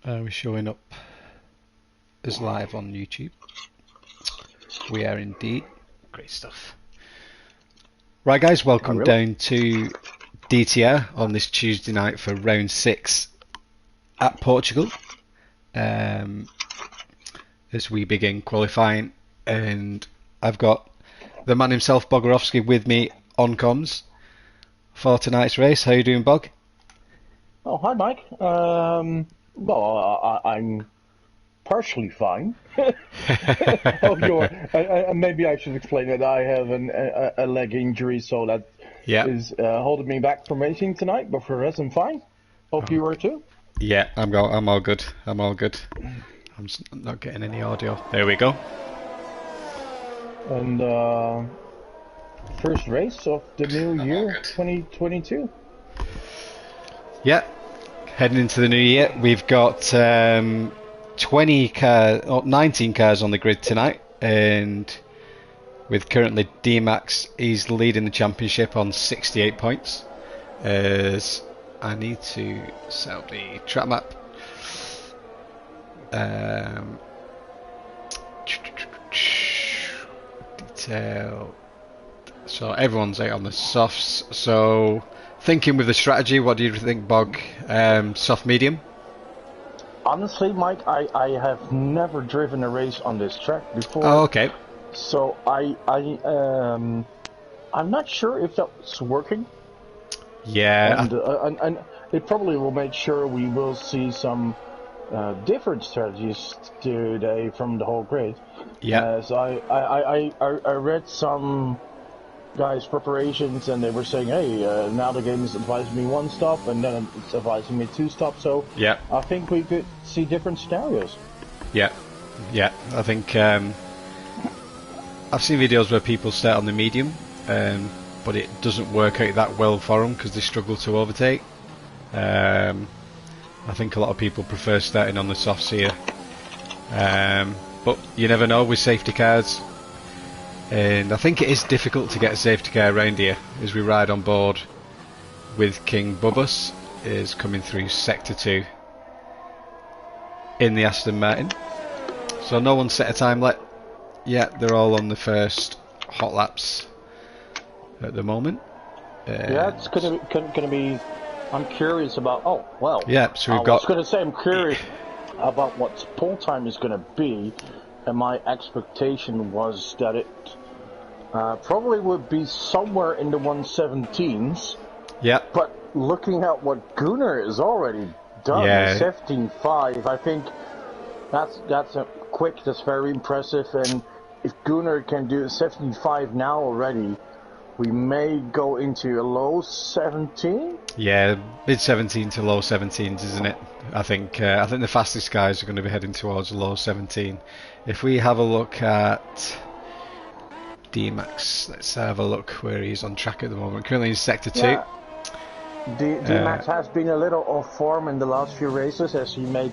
We're showing up as live on YouTube. We are indeed. Great stuff. Right, guys, welcome down to DTR on this Tuesday night for round 6 at Portugal. As we begin qualifying, and I've got the man himself, Bogorovsky, with me on comms for tonight's race. How are you doing, Bog? Oh, hi, Mike. Well, I'm partially fine. Maybe I should explain that I have a leg injury, so that is holding me back from racing tonight. But for the rest, I'm fine. Hope you are too. Yeah, I'm all good. I'm all good. I'm just not getting any audio. There we go. And first race of the new year, 2022. Yeah, heading into the new year. We've got 19 cars on the grid tonight, and with currently D-Max, he's leading the championship on 68 points. As I need to set up the track map. Detail. So everyone's out on the softs. So thinking with the strategy, what do you think, Bog? Soft, medium? Honestly, Mike, I have never driven a race on this track before. Oh, okay. So I'm not sure if that's working. Yeah. And it probably will make sure we will see some different strategies today from the whole grid. Yeah. So I read some guys' preparations, and they were saying, hey, now the game is advising me 1 stop, and then it's advising me 2 stops. So yeah, I think we could see different scenarios. Yeah. I think I've seen videos where people start on the medium, but it doesn't work out that well for them because they struggle to overtake. I think a lot of people prefer starting on the softs here, but you never know with safety cars. And I think it is difficult to get a safety car around here as we ride on board with King Bubba's is coming through sector 2 in the Aston Martin. So no one set a time yet. They're all on the first hot laps at the moment. Yeah, it's gonna be. I'm curious about. Oh well. Yeah, so we've I was gonna say I'm curious about what pole time is gonna be, and my expectation was that it probably would be somewhere in the 117s. Yeah. But looking at what Gunnar has already done, 17.5, I think that's a quick. That's very impressive. And if Gunnar can do 17.5 now already, we may go into a low 17. Yeah, mid 17 to low 17s, isn't it? I think the fastest guys are going to be heading towards low 17. If we have a look at D-Max, let's have a look where he's on track at the moment. Currently in sector 2. Yeah. D-Max has been a little off form in the last few races as he made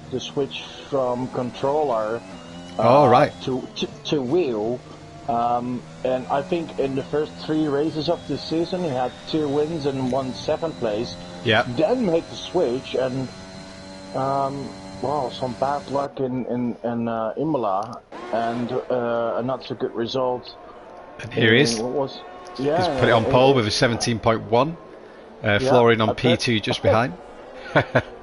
the switch from controller to wheel. And I think in the first 3 races of the season he had 2 wins and 1 7th place. Yeah. Then made the switch and some bad luck in Imola and a not so good result. And here he is. He's put it on pole with a 17.1, flooring on P2 just behind.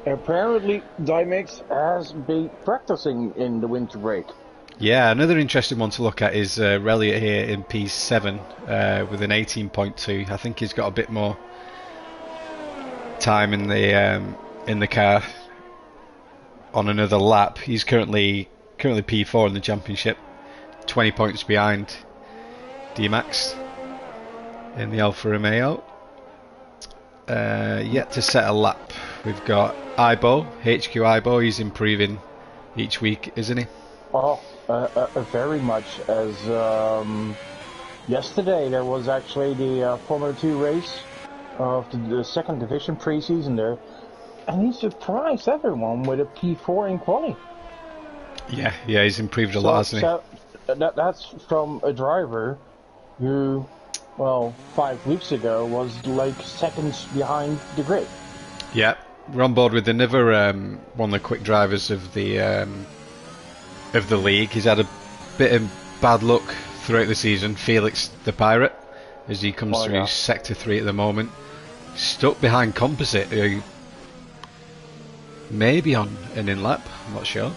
Apparently, Dimix has been practicing in the winter break. Yeah, another interesting one to look at is Reliot here in P7 with an 18.2. I think he's got a bit more time in the car on another lap. He's currently P4 in the championship, 20 points behind D-Max in the Alfa Romeo. Yet to set a lap, we've got Ibo, HQ Ibo. He's improving each week, isn't he? Oh, very much. As yesterday there was actually the Formula 2 race of the second division pre-season there, and he surprised everyone with a P4 in quali. Yeah, he's improved a lot, hasn't he? So that's from a driver who, 5 weeks ago was like seconds behind the grid. Yeah. we're on board with another one of the quick drivers of the league. He's had a bit of bad luck throughout the season. Felix the Pirate, as he comes through Sector 3 at the moment, stuck behind Composite, who may be on an in-lap, I'm not sure.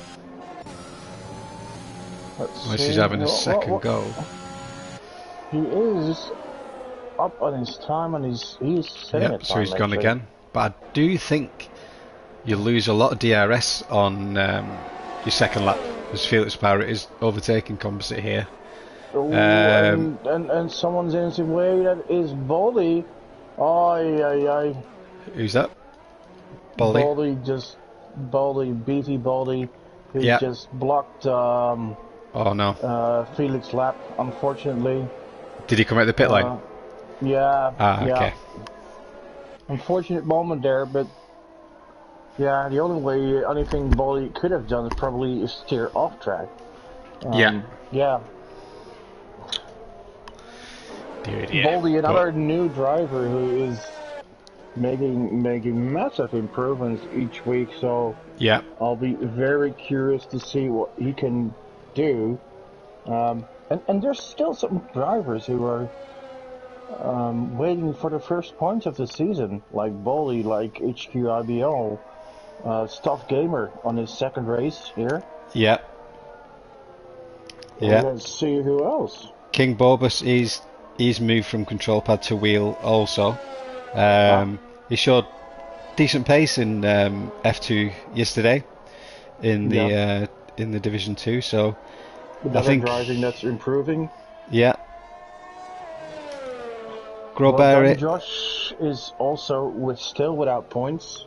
Unless he's having a second go. He is up on his time and he's setting it. So he's gone again. But I do think you lose a lot of DRS on your second lap, as Felix Pirate is overtaking Composite here. And someone's in his way, that is Baldy. Who's that? Baldy? BT Baldy, who just blocked Felix lap, unfortunately. Did he come out the pit lane? Okay. Unfortunate moment there, but yeah, the only thing Baldy could have done is probably steer off track. Yeah. Baldy, another new driver who is making massive improvements each week, so I'll be very curious to see what he can do. And there's still some drivers who are waiting for the first points of the season, like Baldy, like HQIBO, Stuff Gamer on his second race here. Let's see who else. King Bobus he's moved from control pad to wheel also. He showed decent pace in F2 yesterday in the Division 2, so I think driving that's improving. Grobert, Josh is also still without points.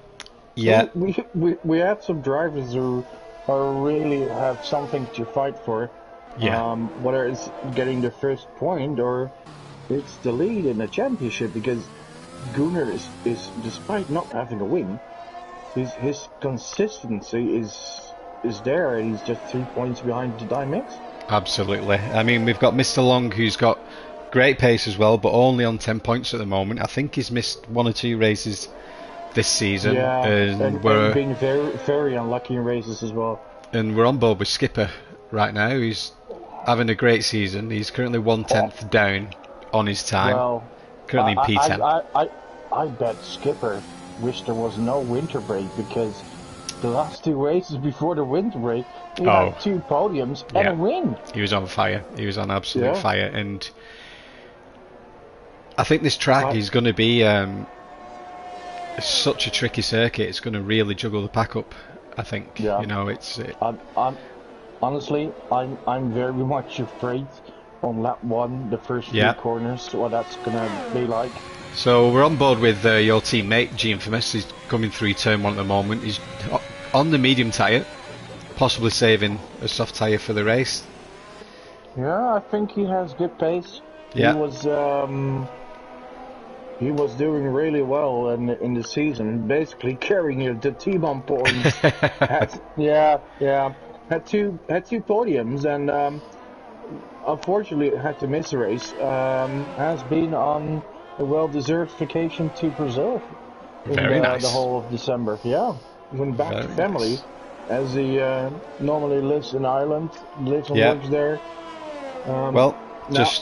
So we have some drivers who really have something to fight for. Whether it's getting the first point or it's the lead in the championship, because Gunnar is despite not having a win, his consistency is there, and he's just 3 points behind the Dymex. Absolutely. I mean, we've got Mr. Long, who's got great pace as well, but only on 10 points at the moment. I think he's missed 1 or 2 races this season. And we're being very, very unlucky in races as well. And we're on board with Skipper right now. He's having a great season. He's currently 1/10 down on his time. Well, currently in P10. I bet Skipper wished there was no winter break, because the last 2 races before the winter break, he had 2 podiums and a win. He was on fire. He was on absolute fire. And I think this track is going to be such a tricky circuit. It's going to really juggle the pack up, I think. You know, it's... Honestly, I'm very much afraid on lap 1, the first 3 corners, what that's going to be like. So we're on board with your teammate, G Infamous. He's coming through turn 1 at the moment. He's on the medium tyre, possibly saving a soft tyre for the race. Yeah, I think he has good pace. Yeah. He was doing really well in the season, basically carrying the team on points. Had 2 podiums, and unfortunately had to miss a race. Has been on a well-deserved vacation to Brazil in the whole of December. Went back to family, as he normally lives in Ireland, lives and works there.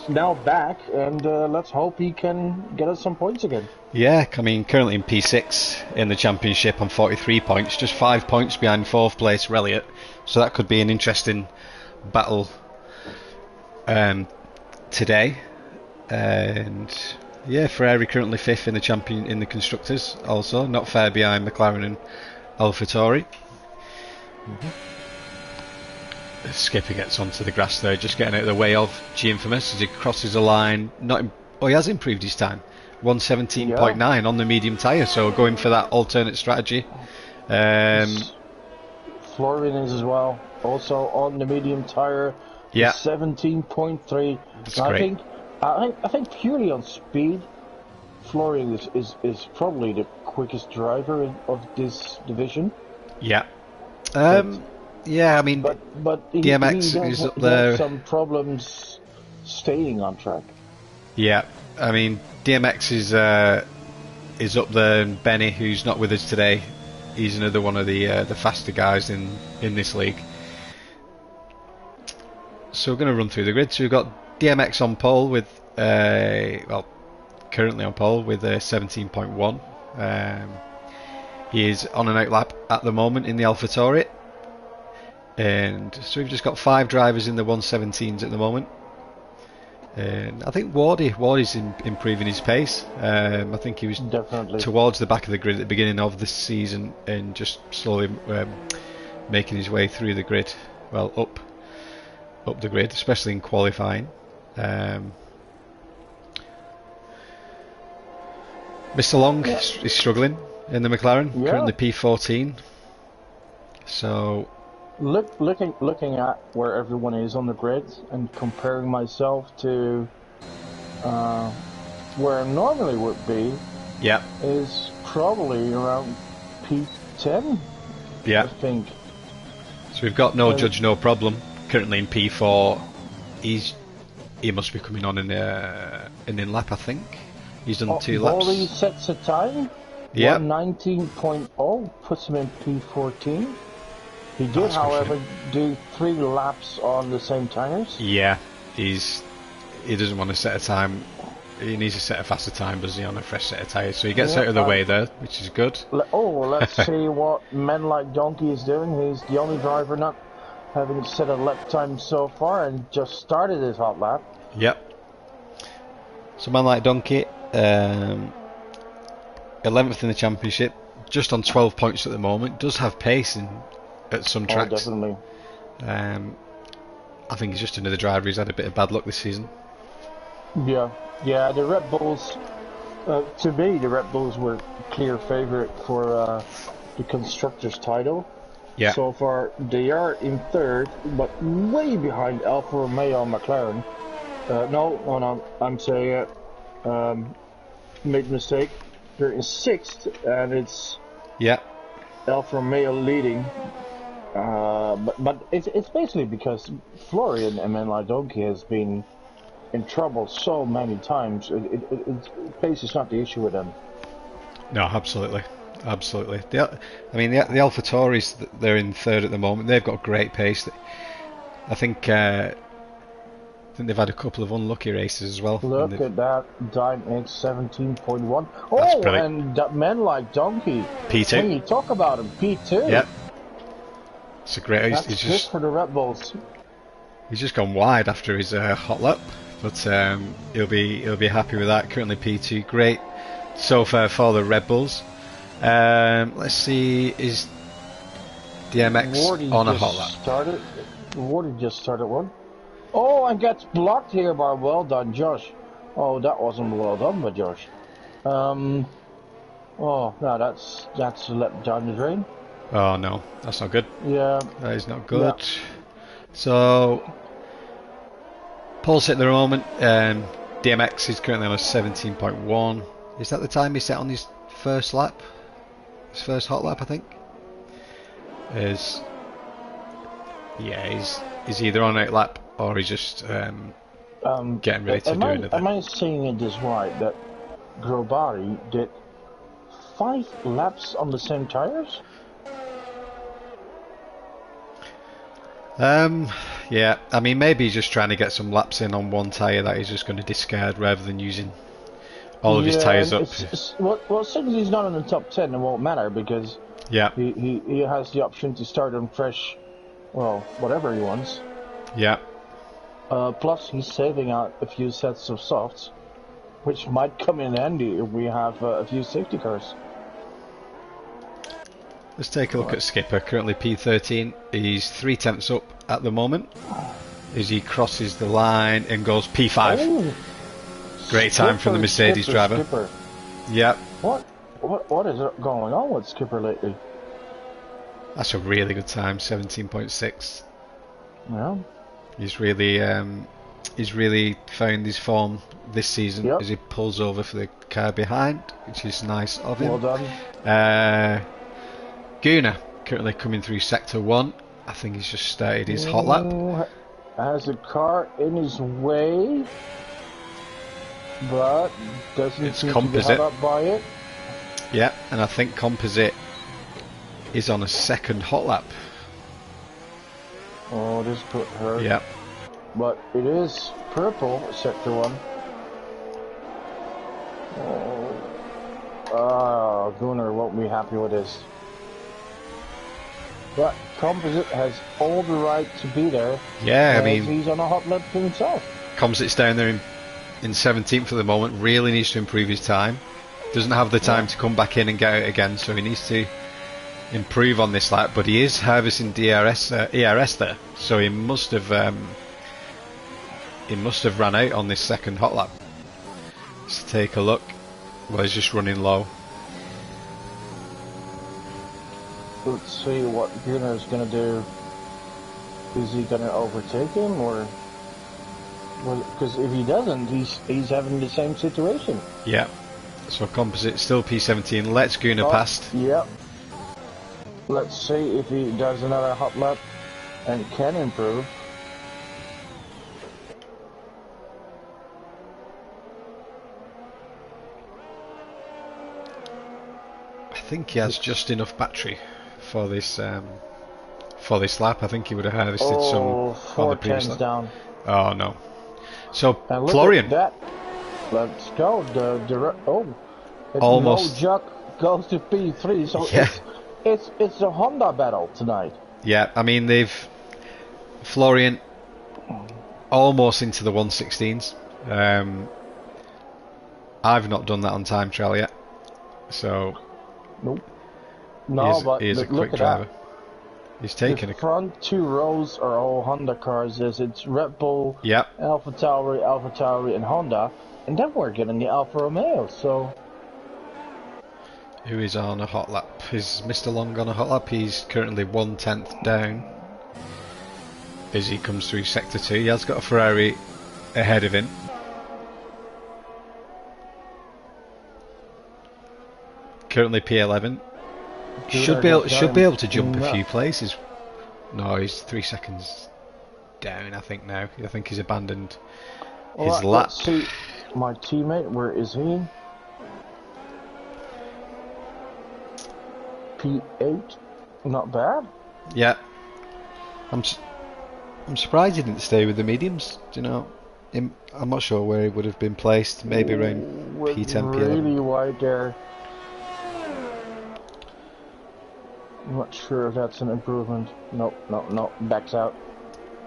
Now back, and let's hope he can get us some points again. Yeah, I mean, currently in P6 in the championship on 43 points, just 5 points behind 4th place Reliot. So that could be an interesting battle today. And Ferrari currently 5th in the constructors, also not far behind McLaren and AlphaTauri. Skipper gets onto the grass there, just getting out of the way of G Infamous as he crosses the line. He has improved his time, 1:17.9 on the medium tyre, so going for that alternate strategy. Florian is as well, also on the medium tyre, 17.3. That's great. I think purely on speed, Florian is probably the quickest driver of this division. I mean, but DMX is up there. Has some problems staying on track. I mean, DMX is up there, and Benny, who's not with us today, he's another one of the faster guys in this league. So we're going to run through the grid. So we've got DMX on pole with currently on pole with 17.1. He is on an outlap at the moment in the AlphaTauri. And so we've just got 5 drivers in the 117s at the moment. And I think Wardy's improving his pace. I think he was definitely towards the back of the grid at the beginning of the season and just slowly making his way through the grid. Well, up the grid, especially in qualifying. Mr. Long is struggling in the McLaren, currently P14. So looking at where everyone is on the grid and comparing myself to where I normally would be, is probably around P10. I think. So we've got No Judge, No Problem currently in P4. He must be coming on in an lap, I think. He's done 2 laps. Bowley sets a time. 119.0 puts him in P14. He did, however, do 3 laps on the same tyres. Yeah, he doesn't want to set a time. He needs to set a faster time, does he, on a fresh set of tyres? So he gets out of the way there, which is good. Let's see what Men Like Donkey is doing. He's the only driver not having set a lap time so far and just started his hot lap. Yep. So Man Like Donkey, 11th in the championship, just on 12 points at the moment. Does have pace at some tracks. Definitely. I think he's just another driver who's had a bit of bad luck this season. Yeah, the Red Bulls, to me, the Red Bulls were clear favourite for the Constructors' title. Yeah. So far, they are in 3rd, but way behind Alfa Romeo and McLaren. No, I'm saying made a mistake. They're in 6th, and it's Alfa Romeo leading. But it's basically because Florian and Men Like Donkey has been in trouble so many times. Pace is not the issue with them. No, absolutely. The AlphaTauris, they're in 3rd at the moment. They've got great pace. I think they've had a couple of unlucky races as well. Look at that time, it's 17.1. That's brilliant. And that Men Like Donkey. P2. When you talk about him, P2. Yep. It's a great. That's he's good just for the Red Bulls. He's just gone wide after his hot lap, but he'll be happy with that. Currently P2, great so far for the Red Bulls. Let's see, is DMX Wardy on a hot lap? Wardy just started one. Oh, and gets blocked here by well done, Josh. Oh, that wasn't well done by Josh. Oh, no, that's let down the drain. Oh no, that's not good. Yeah, that is not good. Yeah. So, Paul's at the moment. DMX is currently on a 17.1. Is that the time he set on his first lap? His first hot lap, I think. He's either on out lap or he's just getting ready to do another. Am I seeing this right? That Grobari did 5 laps on the same tires? Yeah, I mean, maybe he's just trying to get some laps in on one tyre that he's just going to discard rather than using all of his tyres up. Well, since he's not in the top 10, it won't matter because he has the option to start on fresh, well, whatever he wants. Yeah. Plus, he's saving out a few sets of softs, which might come in handy if we have a few safety cars. Let's take a look at Skipper, currently P13. He's 3/10 up at the moment as he crosses the line and goes P5. Oh, great time from the Mercedes driver. Skipper. Yep. What is going on with Skipper lately? That's a really good time, 17.6. Yeah. He's really found his form this season as he pulls over for the car behind, which is nice of him. Well done. Guna currently coming through sector 1. I think he's just started his hot lap. Has a car in his way, but doesn't seem to be held up by it. Yeah, and I think Composite is on a second hot lap. Oh, this could hurt. Yeah. But it is purple, sector 1. Oh, Gunnar won't be happy with this. But Composite has all the right to be there. Yeah, I mean, he's on a hot lap himself. Composite's down there in 17th at the moment. Really needs to improve his time. Doesn't have the time to come back in and get out again, so he needs to improve on this lap. But he is harvesting ERS there, so he must have ran out on this second hot lap. Let's take a look. Well, he's just running low. Let's see what Gunnar is going to do. Is he going to overtake him, or? Because if he doesn't, he's having the same situation. Yeah. So Composite still P17. Let's Gunnar past. Yep. Let's see if he does another hot lap and can improve. I think he has just enough battery for this lap. I think he would have harvested some on the previous lap. Down. Oh no. So Florian. That. Let's go. Almost. No Juck goes to P3. So yeah. It's a Honda battle tonight. Yeah, I mean Florian almost into the 116s. I've not done that on time trial yet, so nope. No, but he is a quick driver. He's taking the front 2 rows are all Honda cars. It's Red Bull, Alpha Tauri, and Honda, and then we're getting the Alfa Romeo. So. Who is on a hot lap? Is Mr. Long on a hot lap? He's currently 1/10 down as he comes through sector 2. He has got a Ferrari ahead of him. Currently P11. Should be able to jump a few places. No, he's 3 seconds down. I think now. I think he's abandoned his lap. Let's see my teammate. Where is he? P8, not bad. Yeah, I'm surprised he didn't stay with the mediums. Do you know? I'm not sure where he would have been placed. Maybe around P10, P11. Really wide there. I'm not sure if that's an improvement. No, backs out.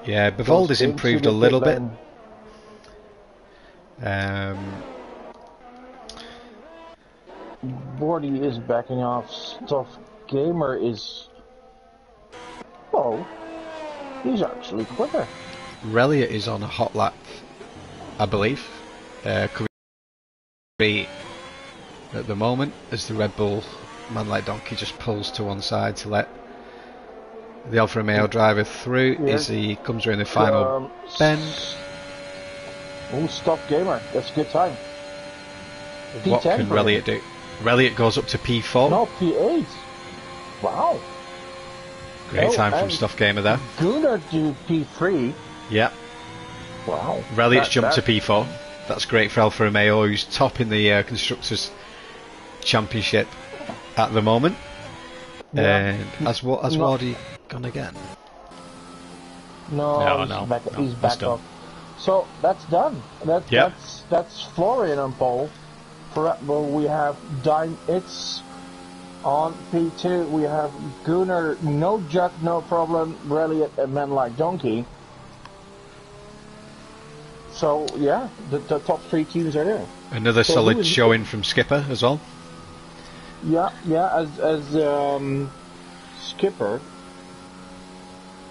Yeah, Bevolder's improved a little bit. Bordy is backing off. Stuff Gamer is. Oh, he's actually quicker. Relia is on a hot lap, I believe. Could be at the moment as the Red Bull Man Like Donkey just pulls to one side to let the Alfa Romeo driver through as he comes around the final bend. Oh, Stuff Gamer. That's a good time. What can Relia do? Relia goes up to P4. No, P8. Wow. Great time from Stuff Gamer there. Gunnar to P3. Yeah. Wow. Relia's jumped to P4. That's great for Alfa Romeo, who's top in the Constructors' Championship at the moment. Yeah. And has Wardy gone again? No, he's back off. So that's done. That's Florian on pole. For Red Bull, we have Dime It's on P2. We have Gunnar, no Juck, no problem. Relia and Men Like Donkey. So yeah, the top 3 teams are there. Another solid showing from Skipper as well. Yeah, as Skipper,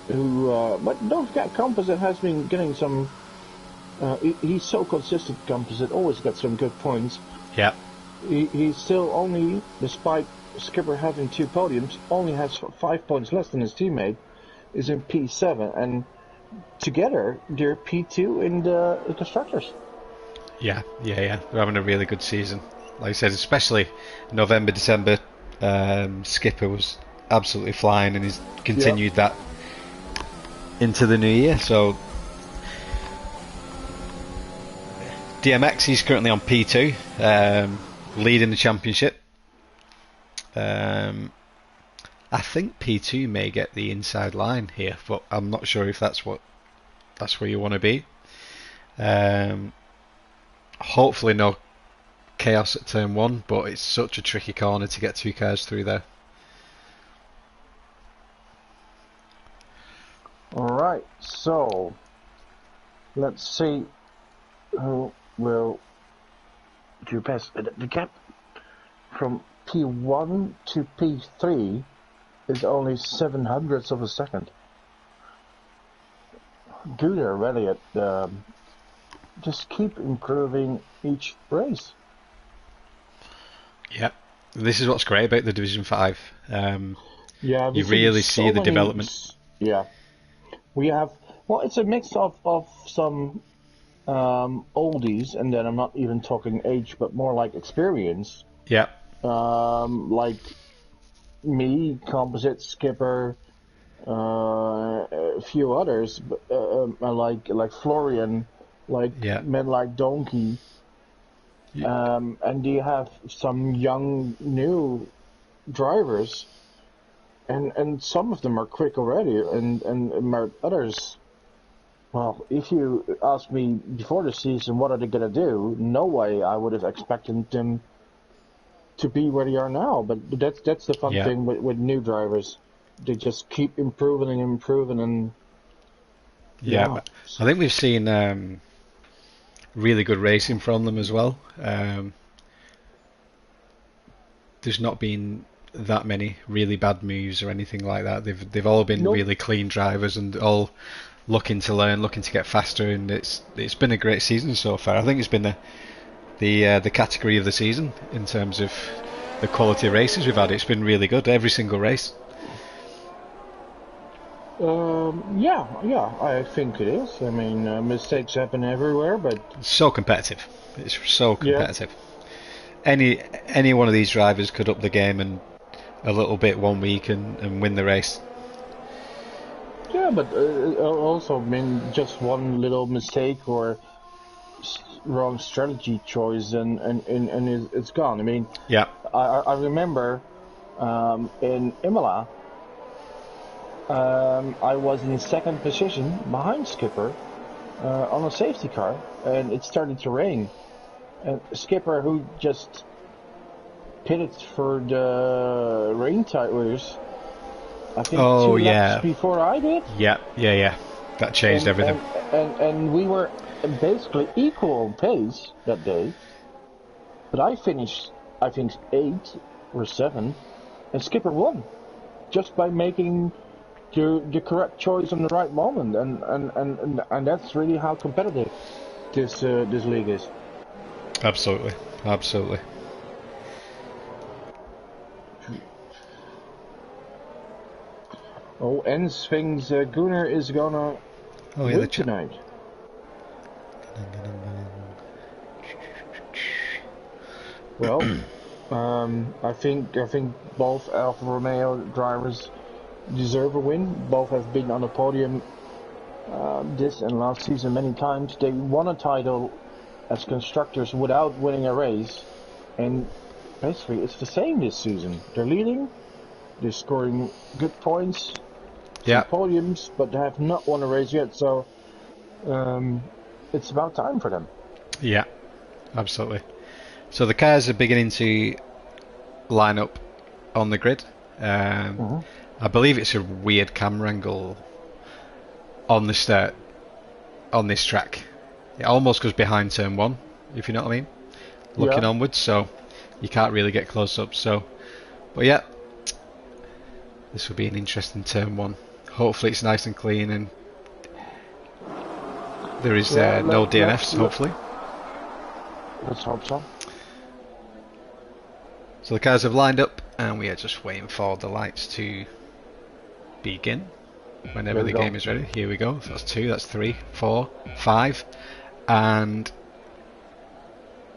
who but don't forget, Composite has been getting some. He's so consistent. Composite always got some good points. Yeah. He's still only, despite Skipper having 2 podiums, only has 5 points less than his teammate. Is in P7, and together they're P2 in the constructors. Yeah. They're having a really good season. Like I said, especially November, December, Skipper was absolutely flying, and he's continued that into the new year. So DMX, he's currently on P2, leading the championship. I think P2 may get the inside line here, but I'm not sure if that's where you want to be. Hopefully no chaos at turn 1, but it's such a tricky corner to get 2 cars through there. Alright, so let's see who will do best. The gap from P1 to P3 is only 0.07 of a second. Gunnar really just keep improving each race. Yeah, this is what's great about the Division 5. Yeah, you really see the development. Yeah, we have. Well, it's a mix of some oldies, and then I'm not even talking age, but more like experience. Yeah. Like me, Composite, Skipper, a few others, like Florian, men like Donkey. And you have some young new drivers, and some of them are quick already, and others. Well, if you asked me before the season what are they gonna do, no way I would have expected them to be where they are now. But that's the fun thing with new drivers. They just keep improving and improving, and I think we've seen really good racing from them as well. There's not been that many really bad moves or anything like that. They've all been really clean drivers and all looking to learn, looking to get faster, and it's been a great season so far. I think it's been the category of the season in terms of the quality of races we've had. It's been really good, every single race. I think it is. I mean, mistakes happen everywhere, but it's so competitive. It's so competitive. Yeah. Any one of these drivers could up the game and a little bit one week and win the race. Yeah, but also, I mean, just one little mistake or wrong strategy choice, and it's gone. I mean, I remember in Imola. I was in second position behind Skipper on a safety car, and it started to rain. And Skipper, who just pitted for the rain tires, I think 2 laps before I did. Yeah. That changed everything. And we were basically equal pace that day, but I finished, I think, 8 or 7, and Skipper won just by making the correct choice in the right moment, and that's really how competitive this league is. Absolutely. Oh, and things Gunnar is gonna win tonight. Well, I think both Alfa Romeo drivers deserve a win. Both have been on the podium this and last season many times. They won a title as constructors without winning a race, and basically it's the same this season. They're leading, they're scoring good points, podiums, but they have not won a race yet, so it's about time for them. Yeah, absolutely. So the cars are beginning to line up on the grid. I believe it's a weird camera angle on this track. It almost goes behind turn 1, if you know what I mean, looking onwards, so you can't really get close up. But yeah, this will be an interesting turn 1. Hopefully it's nice and clean, and there is no DNFs. Hopefully. Let's hope so. So the cars have lined up, and we are just waiting for the lights to begin. Whenever the game is ready. Here we go. So that's 2, that's 3, 4, 5, and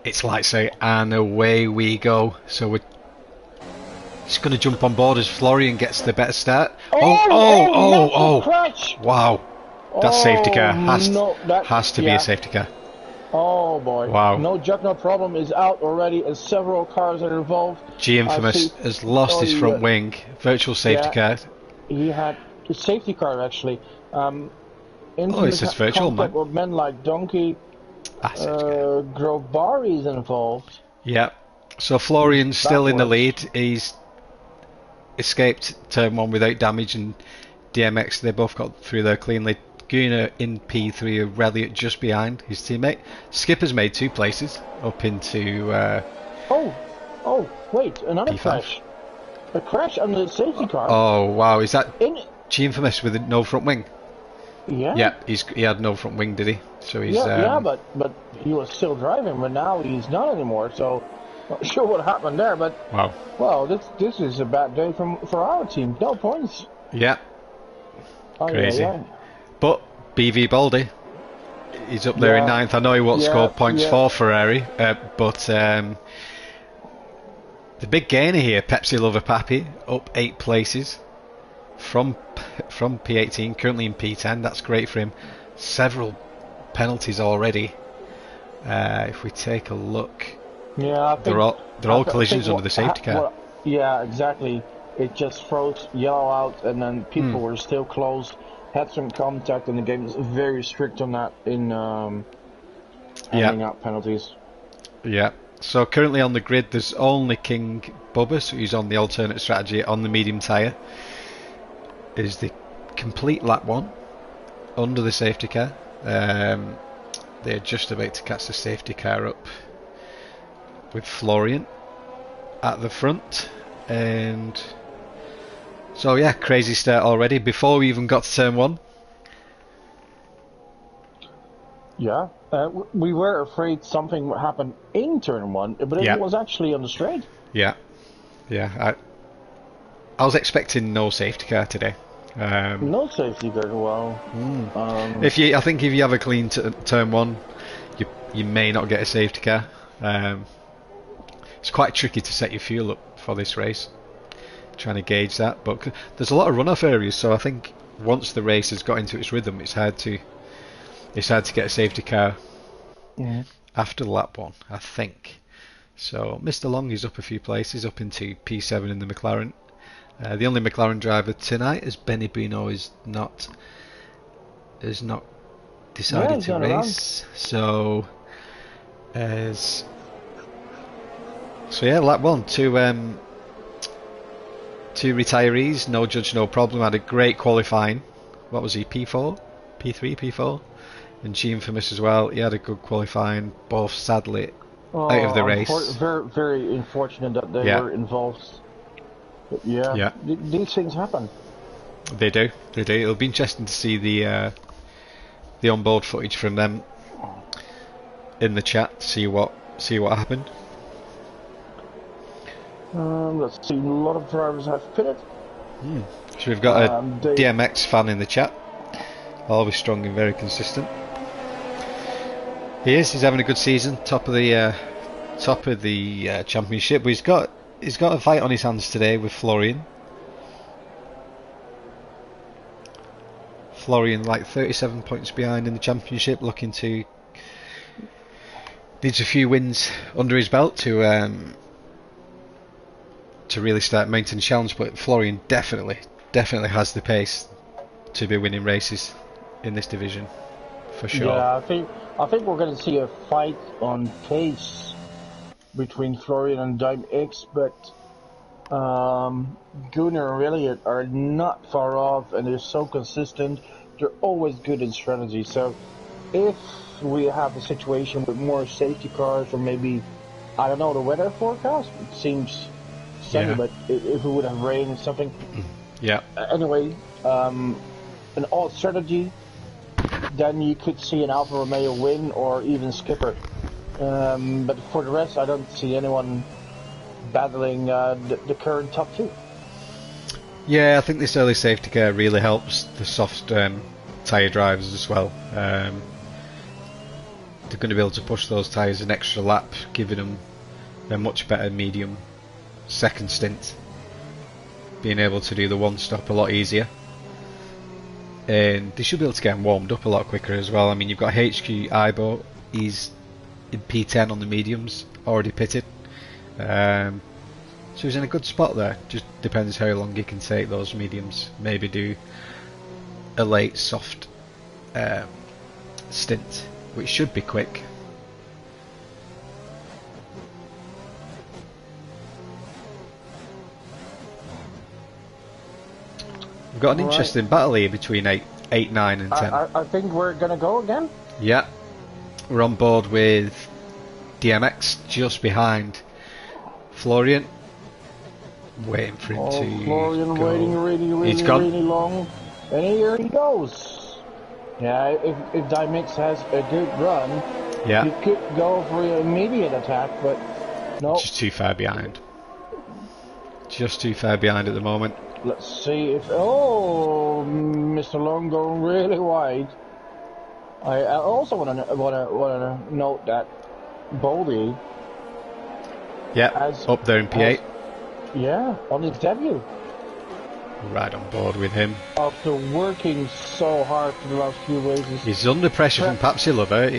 it's lights out, and away we go. So we're just going to jump on board as Florian gets the better start. Oh! Wow, that's safety car. Has to be a safety car. Oh boy. Wow. No Jock No Problem is out already and several cars are involved. G-Infamous has lost his front wing. Virtual safety car. He had a safety car actually. It says virtual, man. With men like Donkey. Grovbari is involved. Yeah. So Florian's still in the lead. He's escaped turn 1 without damage, and DMX, they both got through there cleanly. Gunnar in P3, Reliot just behind his teammate. Skipper's made 2 places up into wait, another P5. Crash. A crash on the safety car. Oh wow, is that G-Infamous with no front wing? Yeah. Yeah, he had no front wing, did he? So he's but he was still driving, but now he's not anymore. So not sure what happened there, but wow. Well, this is a bad day for our team. No points. Yeah. Crazy. Yeah. But BV Baldy, he's up there in 9th. I know he won't score points for Ferrari, but the big gainer here, Pepsi Lover Pappy, up 8 places from P18, currently in P10. That's great for him. Several penalties already. If we take a look, they're all collisions under the safety car. Yeah, exactly. It just froze yellow out, and then people were still close. Had some contact, and the game is very strict on that in handing out penalties. Yeah. So currently on the grid, there's only King Bubba, so he's on the alternate strategy on the medium tyre. Is the complete lap 1 under the safety car. They're just about to catch the safety car up with Florian at the front, and so yeah, crazy start already before we even got to turn 1. Yeah, we were afraid something would happen in turn 1, but it was actually on the straight. Yeah. I was expecting no safety car today. No safety car. Well, I think if you have a clean turn 1, you may not get a safety car. It's quite tricky to set your fuel up for this race, trying to gauge that. But there's a lot of runoff areas, so I think once the race has got into its rhythm, it's hard to get a safety car after lap 1, I think. So Mr. Long is up a few places, up into P7 in the McLaren. The only McLaren driver tonight is Benny Bruno is not decided to race. So lap 1, two retirees, no judge, no problem. Had a great qualifying. What was he? P4, P3, P4, and G-Infamous as well. He had a good qualifying. Both sadly out of the race. Very, very unfortunate that they were involved. But these things happen. They do. It'll be interesting to see the onboard footage from them in the chat. See what happened. Let's see. A lot of drivers have pitted. So we've got a DMX fan in the chat. Always strong and very consistent. He's having a good season. Top of the championship. But he's got a fight on his hands today with Florian. Florian like 37 points behind in the championship, looking to needs a few wins under his belt to really start mounting challenge. But Florian definitely has the pace to be winning races in this division for sure. Yeah, I think we're going to see a fight on pace between Florian and Dime X, but Gunnar and Reliot are not far off, and they're so consistent. They're always good in strategy. So if we have a situation with more safety cars, or maybe, I don't know, the weather forecast, it seems sunny, but if it would have rained or something. Yeah. Anyway, an odd strategy, then you could see an Alfa Romeo win, or even Skipper. But for the rest, I don't see anyone battling the current top 2. Yeah, I think this early safety car really helps the soft tyre drivers as well. They're going to be able to push those tyres an extra lap, giving them a much better medium second stint, being able to do the one stop a lot easier. And they should be able to get them warmed up a lot quicker as well. I mean, you've got HQ Ibo, he's in P10 on the mediums, already pitted. So he's in a good spot there. Just depends how long he can take those mediums. Maybe do a late soft stint, which should be quick. We've got an interesting battle here between 8, 9 and 10. I think we're going to go again? Yeah. We're on board with DMX just behind Florian. Waiting for him to Florian go. Waiting really long. And here he goes. Yeah, if DMX has a good run, he could go for an immediate attack, but no. Just too far behind. Just too far behind at the moment. Let's see if... Oh, Mr. Long going really wide. I also want to note that Boldy... Yeah, up there in P8. Yeah, on his debut. Right on board with him. After working so hard for the last few races. He's under pressure from Papsy Lover.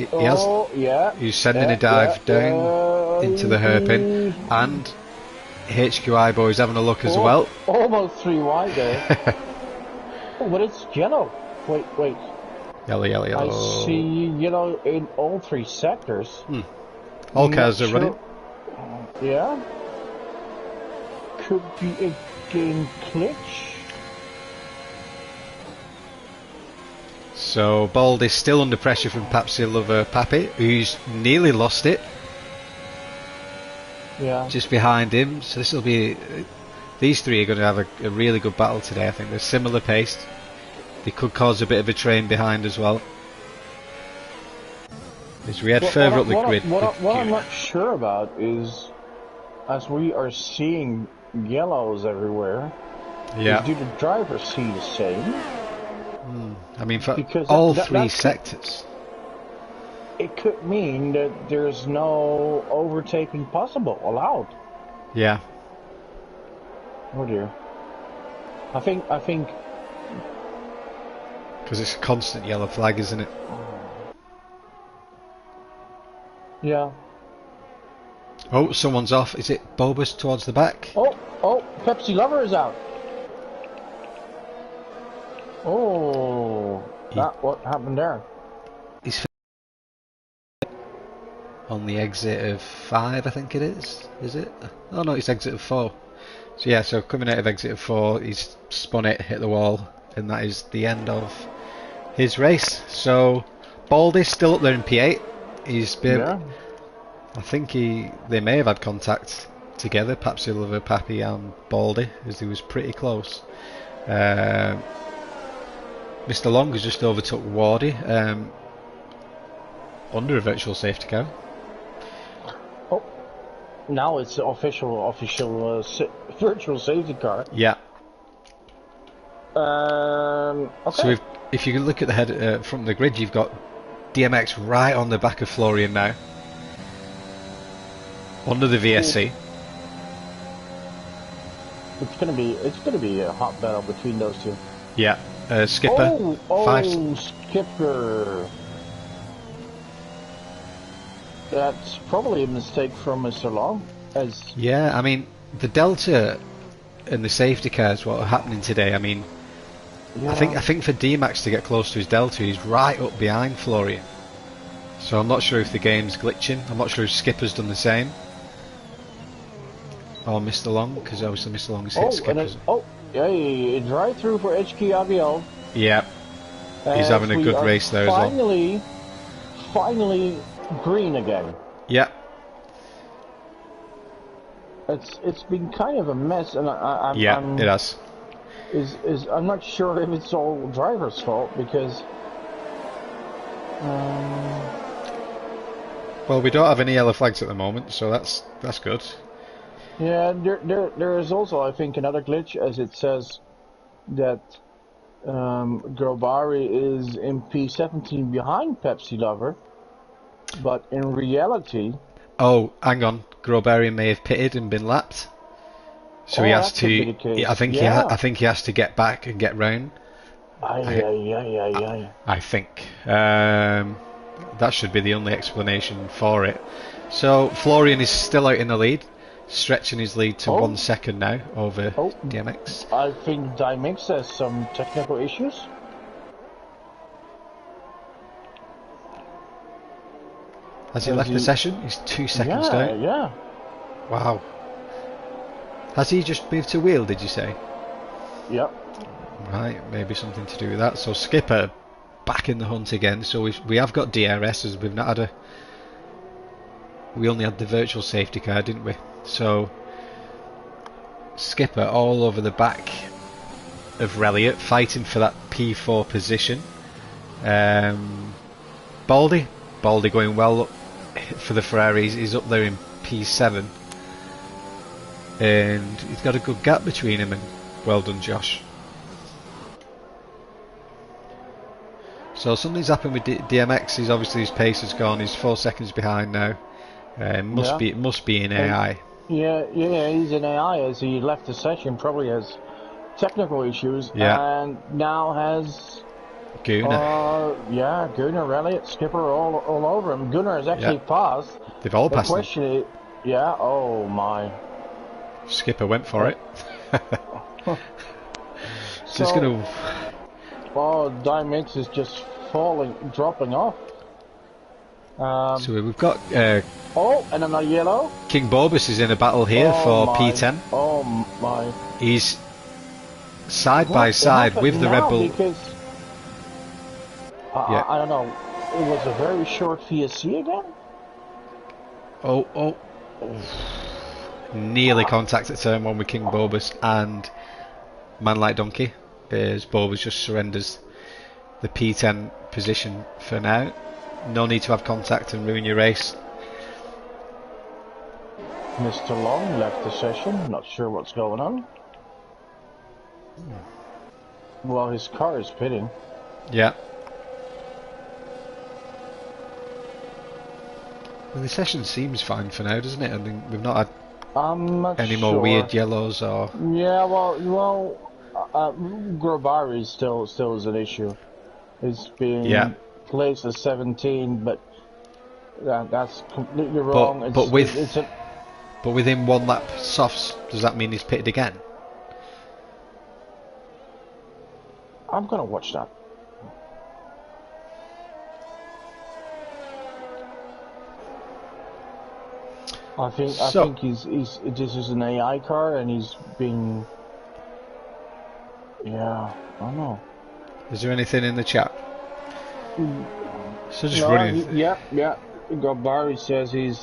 He's sending a dive down into the hairpin. And HQI boys having a look as well. Almost 3 wide there. But it's yellow. Wait. Yellow. I see yellow in all 3 sectors. All cars are running. Yeah. Could be a game glitch. So Bald is still under pressure from Papsy Lover Pappy, who's nearly lost it. Yeah. Just behind him. So this will be... These 3 are going to have a really good battle today, I think. They're similar paced. They could cause a bit of a train behind as well. As we head further up the grid. What I'm not sure about is, as we are seeing yellows everywhere, do the drivers see the same? I mean, for all 3 sectors. It could mean that there's no overtaking allowed. Yeah. Oh dear. I think. Because it's a constant yellow flag, isn't it? Yeah. Oh, someone's off. Is it Bulbous towards the back? Oh, Pepsi Lover is out. Oh, what happened there? He's on the exit of 5, I think it is. Is it? Oh no, it's exit of 4. So yeah, so coming out of exit of 4, he's spun it, hit the wall, and that is the end of his race. So Baldy's still up there in P8. He's been... Yeah. I think they may have had contact together, Papsy Lover, Pappy and Baldy, as he was pretty close. Mr. Long has just overtook Wardy under a virtual safety car. Oh, now it's the official virtual safety car. Yeah. Okay. So if you look at the head from the grid, you've got DMX right on the back of Florian now. Under the VSC. It's gonna be a hot battle between those 2. Yeah. Skipper. Skipper. That's probably a mistake from Mr. Long. Yeah, I mean the Delta and the safety cars, what are happening today. I mean, I think for D-Max to get close to his Delta, he's right up behind Florian. So I'm not sure if the game's glitching. I'm not sure if Skipper's done the same. Or Mr. Long, because obviously Mr. Long has hit Skipper's. It's right through for HQ Abiel. Yeah. He's having a good race there as well. Finally green again. Yeah. It's been kind of a mess, and it has. I'm not sure if it's all driver's fault, because well, we don't have any yellow flags at the moment, so that's good. Yeah, there is also, I think, another glitch, as it says that Grobari is in P17 behind Pepsi Lover, but in reality... Oh, hang on. Grobari may have pitted and been lapped. So he has to... I think he has to get back and get round. I think. That should be the only explanation for it. So Florian is still out in the lead, stretching his lead to 1 second now over DMX. I think DMX has some technical issues. Has he left the session? He's 2 seconds down. Yeah. Wow. Has he just moved to wheel, did you say? Yep. Right, maybe something to do with that. So Skipper back in the hunt again. So we have got DRS, as we've not had a... We only had the virtual safety car, didn't we? So Skipper all over the back of Relliot, fighting for that P4 position. Baldy going well for the Ferraris. He's up there in P7, and he's got a good gap between him, and well done, Josh. So something's happened with DMX. He's obviously, his pace has gone. He's 4 seconds behind now. Must be in AI. Yeah, he's in AI, as he left the session, probably has technical issues, and now has Gunnar. Gunnar, Relliot, Skipper all over him. Gunnar has actually passed. They've all passed. The question is, oh my. Skipper went for it. So it's gonna. DMX is just dropping off. So we've got. And another yellow. King Borbus is in a battle here for P10. Oh my. He's side by side with the Red Bull. Because I don't know. It was a very short VSC again. Oh. Nearly contact at turn 1 with King Borbus and Man Like Donkey, as Borbus just surrenders the P10 position for now. No need to have contact and ruin your race. Mr. Long left the session, not sure what's going on. Well, his car is pitting. Yeah. Well, the session seems fine for now, doesn't it? I mean, we've not had any more weird yellows or... Yeah, well, Grobari still is an issue. It's being placed as 17, but that's completely wrong. But within 1 lap softs, does that mean he's pitted again? I'm gonna watch that. I think this is an AI car, and he's being. Yeah, I don't know. Is there anything in the chat? So just running. Yeah. Gabari says he's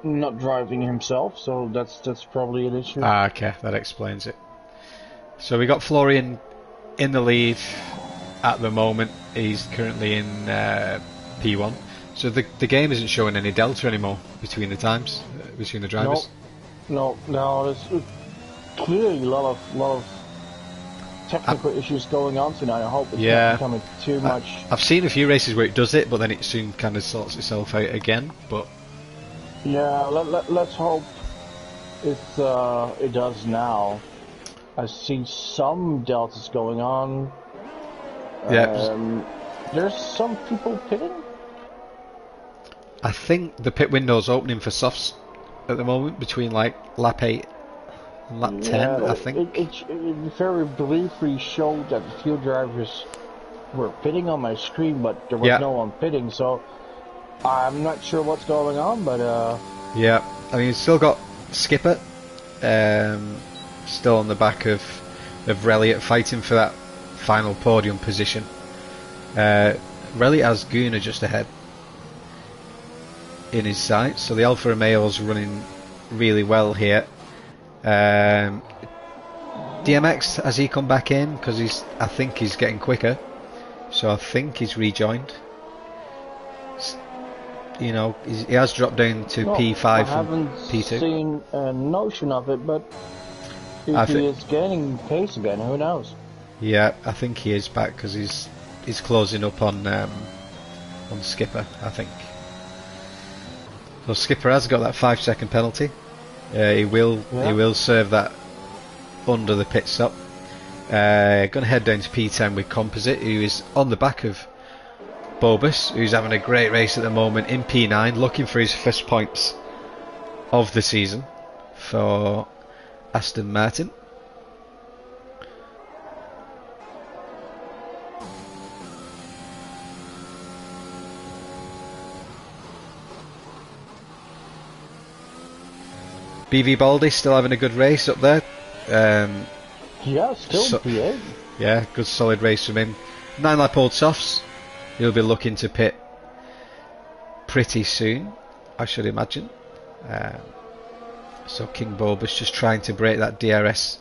not driving himself, so that's probably an issue. Okay, that explains it. So we got Florian in the lead at the moment. He's currently in P1. So the game isn't showing any delta anymore between the times, between the drivers. No. There's clearly a lot of technical issues going on tonight. I hope it's not becoming too much. I've seen a few races where it does it, but then it soon kind of sorts itself out again. But yeah, let's hope it does now. I see some deltas going on. Yeah. There's some people pitting. I think the pit window's opening for softs at the moment between like lap 8 and lap 10, I think. It very briefly showed that the field drivers were pitting on my screen, but there was no one pitting, so I'm not sure what's going on, but yeah, I mean, you've still got Skipper still on the back of Relliot, fighting for that final podium position. Relliot has Gunnar just ahead in his sights, so the Alfa Romeo's running really well here. DMX, has he come back in? Because I think he's getting quicker, so I think he's rejoined. You know, he has dropped down to P5 from P2. I haven't seen a notion of it, but if he is gaining pace again, who knows? Yeah, I think he is back because he's closing up on Skipper, I think. So Skipper has got that 5-second penalty. He will serve that under the pit stop. Going to head down to P10 with Composite, who is on the back of Bobus, who's having a great race at the moment in P9, looking for his first points of the season for Aston Martin. BV Baldy still having a good race up there. Yeah, still P8. Yeah, good solid race from him. 9-lap old softs. He'll be looking to pit pretty soon, I should imagine. So King Bobus just trying to break that DRS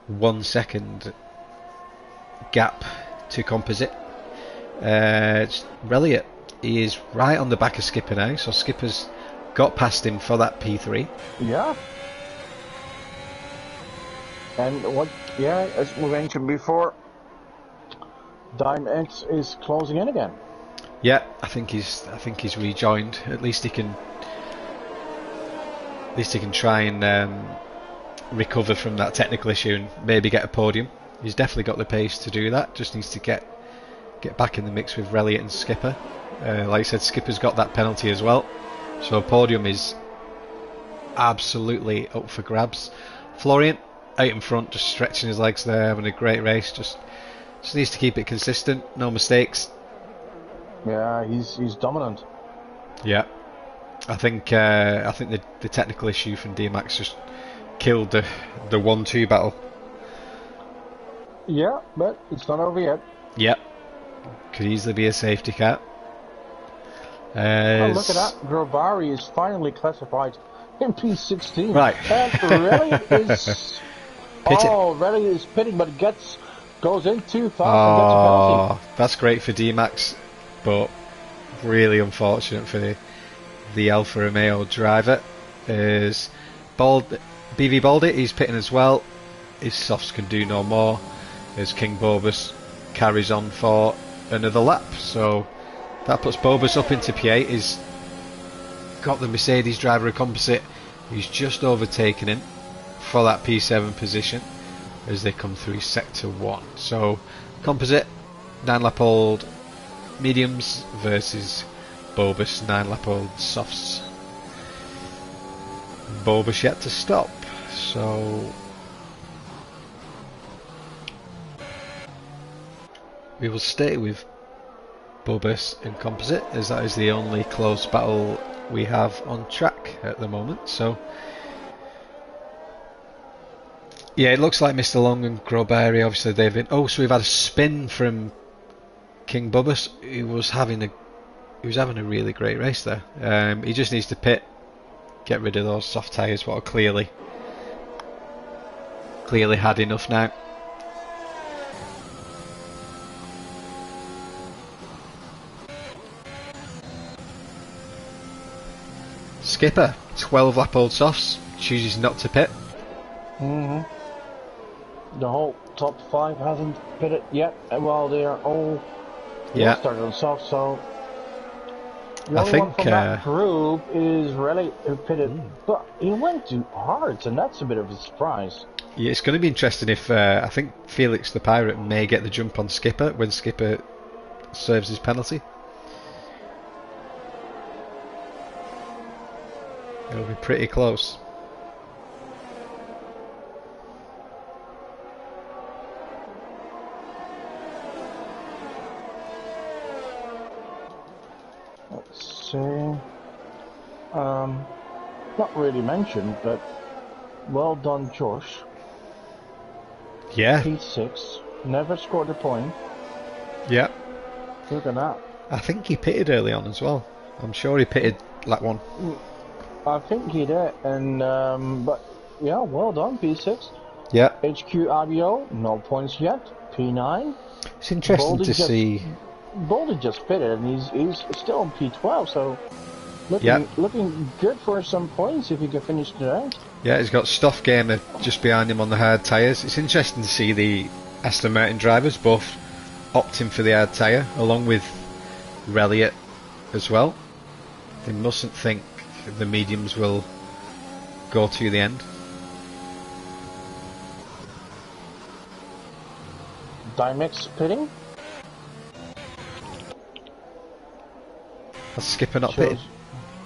1 second gap to composite. Reliot, he is right on the back of Skipper now, so Skipper's got past him for that P3. Yeah. And what? Yeah, as we mentioned before, Dime X is closing in again. Yeah, I think he's rejoined. At least he can try and recover from that technical issue and maybe get a podium. He's definitely got the pace to do that. Just needs to get back in the mix with Reliot and Skipper. Like I said, Skipper's got that penalty as well, so a podium is absolutely up for grabs. Florian out in front, just stretching his legs there, having a great race. Just needs to keep it consistent, no mistakes. Yeah, he's dominant. Yeah, I think the technical issue from D-Max just killed the 1-2 battle. Yeah, but it's not over yet. Yep, could easily be a safety car. Oh, look at that! Grobari is finally classified in P16. Right. And Reliot is pitting. Oh, Reliot is pitting, but goes in too fast and gets a penalty. That's great for D-Max, but really unfortunate for the Alfa Romeo driver. Is BV Baldy, he's pitting as well. His softs can do no more as King Bobus carries on for another lap. So that puts Bobus up into P8. He's got the Mercedes driver of composite. He's just overtaken him for that P7 position as they come through sector 1. So composite 9-lap old mediums versus Bobus 9-lap old softs. Bobus yet to stop, so we will stay with Bobus and composite as that is the only close battle we have on track at the moment. So yeah, it looks like Mr. Long and Grobari, obviously they've been... Oh, so we've had a spin from King Bobus. He was having a really great race there. He just needs to pit, get rid of those soft tyres, what are clearly had enough now. Skipper, 12-lap old softs, chooses not to pit. The whole top 5 hasn't pitted yet. Well, they are all started on soft, so the only one from that group is really pitted, but he went too hard, and that's a bit of a surprise. Yeah, it's going to be interesting if I think Felix the Pirate may get the jump on Skipper when Skipper serves his penalty. It'll be pretty close. Let's see. Not really mentioned, but well done, Josh. Yeah. P6, never scored a point. Yeah. Look at that. I think he pitted early on as well. I'm sure he pitted lap 1. I think he did, and but yeah, well done, P6. Yeah. HQ RBO, no points yet. P9. It's interesting to see. Baldy just pitted, and he's still on P12, so looking good for some points if he can finish today. Yeah, he's got Stoff Gamer just behind him on the hard tyres. It's interesting to see the Aston Martin drivers both opting for the hard tyre, along with Reliot as well. They mustn't think the mediums will go to the end. Dimex pitting. Has Skipper not pitted?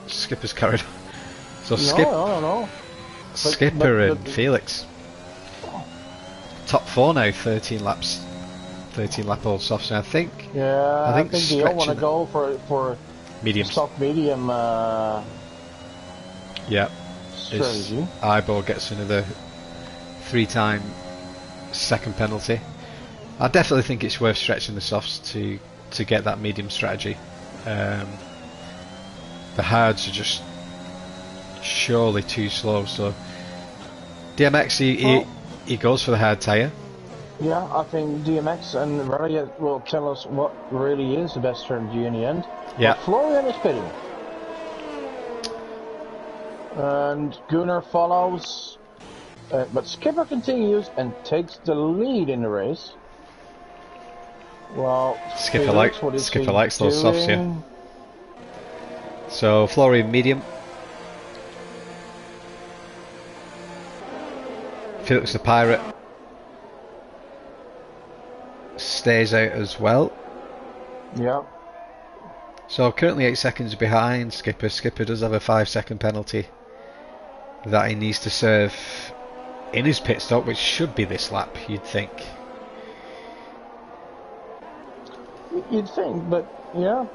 Skipper's carried on. So No. Skipper and Felix. Top 4 now, 13 laps. 13 lap old softs, and I think they all want to go for mediums. soft medium strategy. Ibo gets another 3-time second penalty. I definitely think it's worth stretching the softs to get that medium strategy. The hards are just surely too slow, so DMX he goes for the hard tyre. Yeah, I think DMX and Ralliet will tell us what really is the best strategy in the end. Yeah. But Florian is pitting. And Gunnar follows. But Skipper continues and takes the lead in the race. Well, Skipper likes those softs, yeah. So Florian medium. Felix the Pirate stays out as well. Yeah. So currently 8 seconds behind Skipper. Skipper does have a 5-second penalty that he needs to serve in his pit stop, which should be this lap, you'd think. You'd think, but yeah.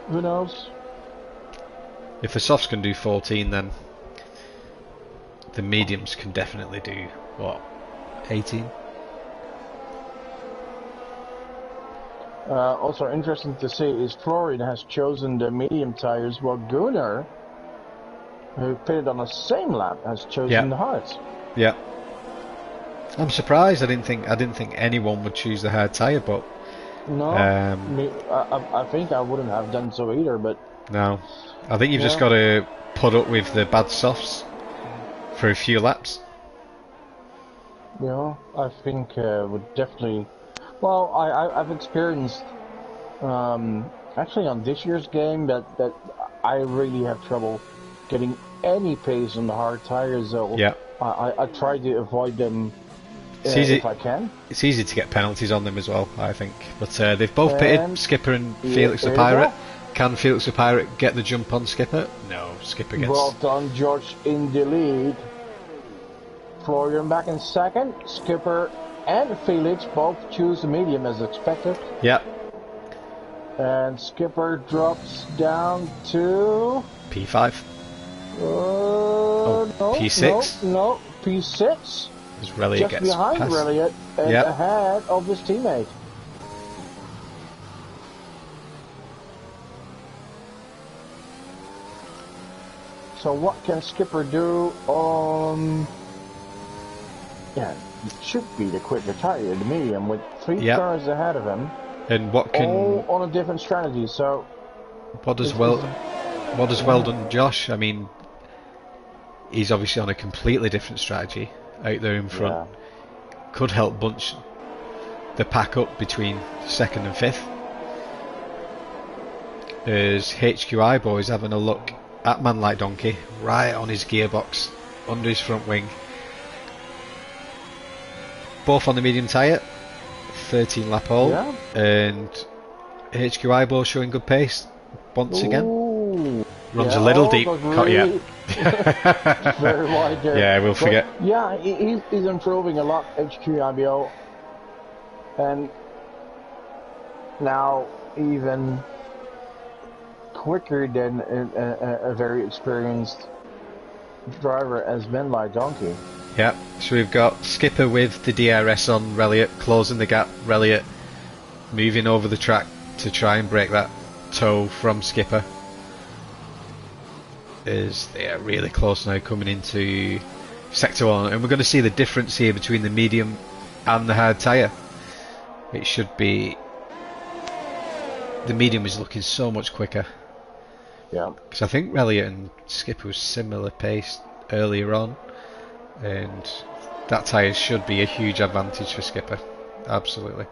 Who knows? If the softs can do 14, then the mediums can definitely do, what, 18? Also interesting to see is Florian has chosen the medium tires, while Gunnar, who pitted on the same lap, has chosen the hards. Yeah. I'm surprised. I didn't think anyone would choose the hard tyre, but no, I think I wouldn't have done so either. But no, I think you've just got to put up with the bad softs for a few laps. Yeah, I think would definitely. Well, I've experienced actually on this year's game that I really have trouble getting any pace on the hard tires. So I try to avoid them if I can. It's easy to get penalties on them as well, I think. But they've both pitted, Skipper and Felix the Pirate. Can Felix the Pirate get the jump on Skipper? No, Skipper gets... Well done, George in the lead. Florian back in second. Skipper and Felix both choose the medium as expected. Yeah. And Skipper drops down to... P5. No, P6? No, P6. As Ralliet just gets behind past. Ralliet and ahead of his teammate. So what can Skipper do on... Yeah, it should be the quicker tire, the medium, with 3 cars ahead of him. And what can... All on a different strategy, so... What does well done Josh? I mean, he's obviously on a completely different strategy out there in front. Yeah. Could help bunch the pack up between 2nd and 5th. As HQI boys having a look at Man Like Donkey, right on his gearbox, under his front wing. Both on the medium tyre, 13 lap hole, and HQI boys showing good pace once again. Runs a little deep. Really very wide there. Yeah, we'll forget. Yeah, he's improving a lot, HQIBO. And now even quicker than a very experienced driver as Man Like Donkey. Yeah, so we've got Skipper with the DRS on Ralliet, closing the gap. Ralliet moving over the track to try and break that toe from Skipper. They are really close now, coming into Sector 1, and we're going to see the difference here between the medium and the hard tyre. It should be... The medium is looking so much quicker. Yeah. Because I think Ralliet and Skipper was similar pace earlier on, and that tyre should be a huge advantage for Skipper. Absolutely.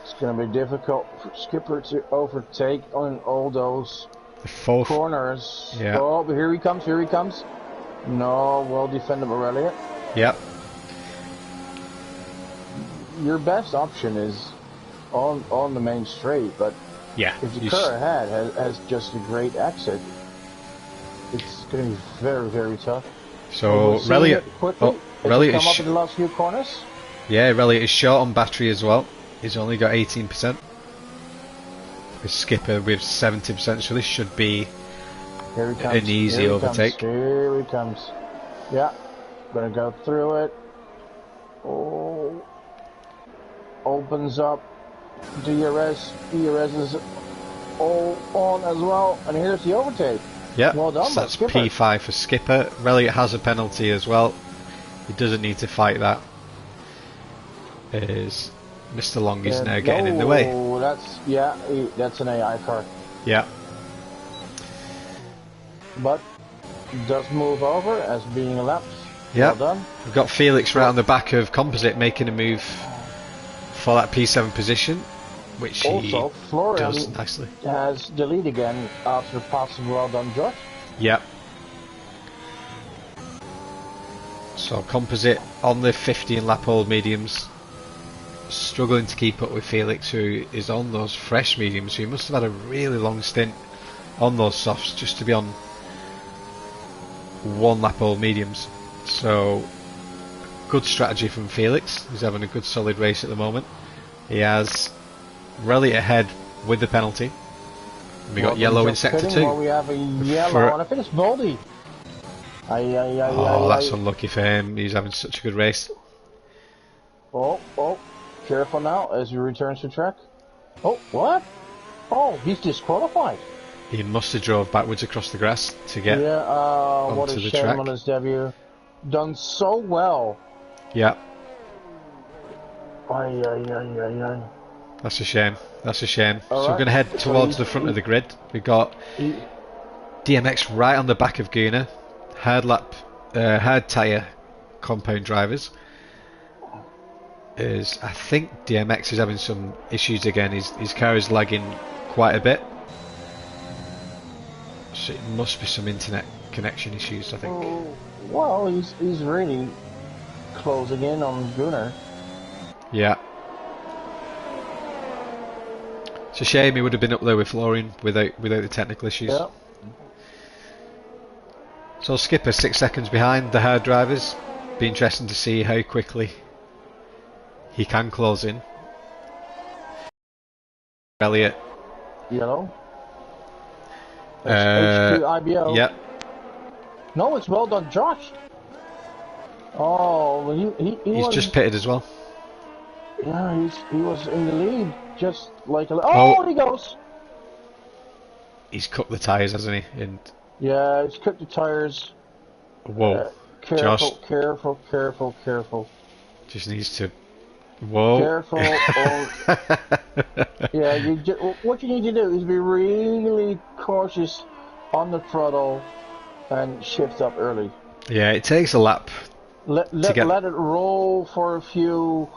It's going to be difficult for Skipper to overtake on all those corners. Yeah. Oh, but here he comes. No, well defended by Ralliet. Yep. Your best option is on the main straight, but Yeah. If the car ahead has just a great exit, it's going to be very, very tough. So Relly quickly Relly come up in the last few corners. Yeah, Relly is short on battery as well. He's only got 18%. With Skipper with 70%, so this should be an easy overtake. Here he comes. Yeah, gonna go through it. Oh, opens up. DRS is all on as well, and here's the overtake. Yeah, well done. So that's P5 for Skipper. Relly has a penalty as well. He doesn't need to fight that. Is Mr. Long is now getting in the way. That's an AI car. Yeah. But does move over as being elapsed. Yeah. Well done. We've got Felix right on the back of Composite making a move for that P7 position, which also, he Florian does nicely. Has the lead again after passing. Well done, Josh. Yeah. So Composite on the 15 lap old mediums, struggling to keep up with Felix, who is on those fresh mediums, who must have had a really long stint on those softs just to be on 1 lap old mediums. So good strategy from Felix. He's having a good solid race at the moment. He has Relly ahead with the penalty. We got yellow in sector 2. We have a yellow, and I think it's Baldy. That's unlucky for him. He's having such a good race. Oh, careful now as he returns to track. Oh, what? Oh, he's disqualified. He must have drove backwards across the grass to get onto what a the shame track. On his debut. Done so well. Yeah. Aye. That's a shame. That's a shame. All so we're going to head towards the front of the grid. We've got DMX right on the back of Guna. Hard tyre compound drivers. I think DMX is having some issues again. His car is lagging quite a bit. So it must be some internet connection issues, I think. Well, he's really closing in on Gunnar. Yeah. It's a shame he would have been up there with Florian without the technical issues. Yeah. So Skipper 6 seconds behind the hard drivers. Be interesting to see how quickly he can close in. Elliot. Yellow. H2 IBO. Yep. No, it's well done, Josh. Oh, he's just pitted as well. Yeah, he was in the lead, just like he goes. He's cooked the tyres, hasn't he? And yeah, he's cooked the tyres. Whoa, careful, Josh. Careful. Just needs to. Whoa. Careful. Yeah, what you need to do is be really cautious on the throttle and shift up early. Yeah, it takes a lap. Let it roll for a few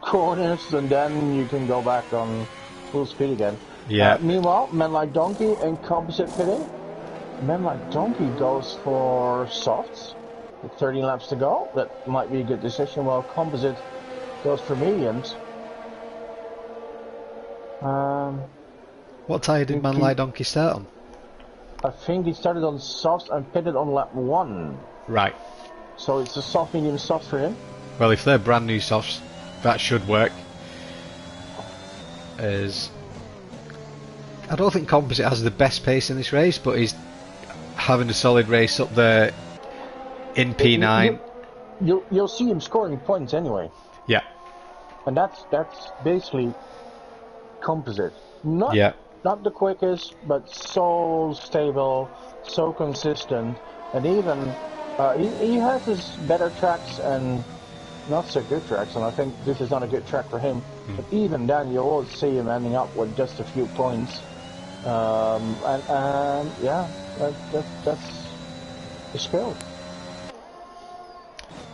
corners, and then you can go back on full speed again. Yeah. Meanwhile, Men Like Donkey and Composite pitting. Men Like Donkey goes for softs with 13 laps to go. That might be a good decision, while Composite goes for mediums. What tyre did Man Like Donkey start on? I think he started on softs and pitted on lap 1. Right. So it's a soft, medium, soft for him. Well, if they're brand new softs, that should work. I don't think Composite has the best pace in this race, but he's having a solid race up there in P9. You'll see him scoring points anyway. Yeah. And that's basically Composite. Not the quickest, but so stable, so consistent, and even he has his better tracks and not so good tracks, and I think this is not a good track for him. But even then, you always see him ending up with just a few points. That's the skill.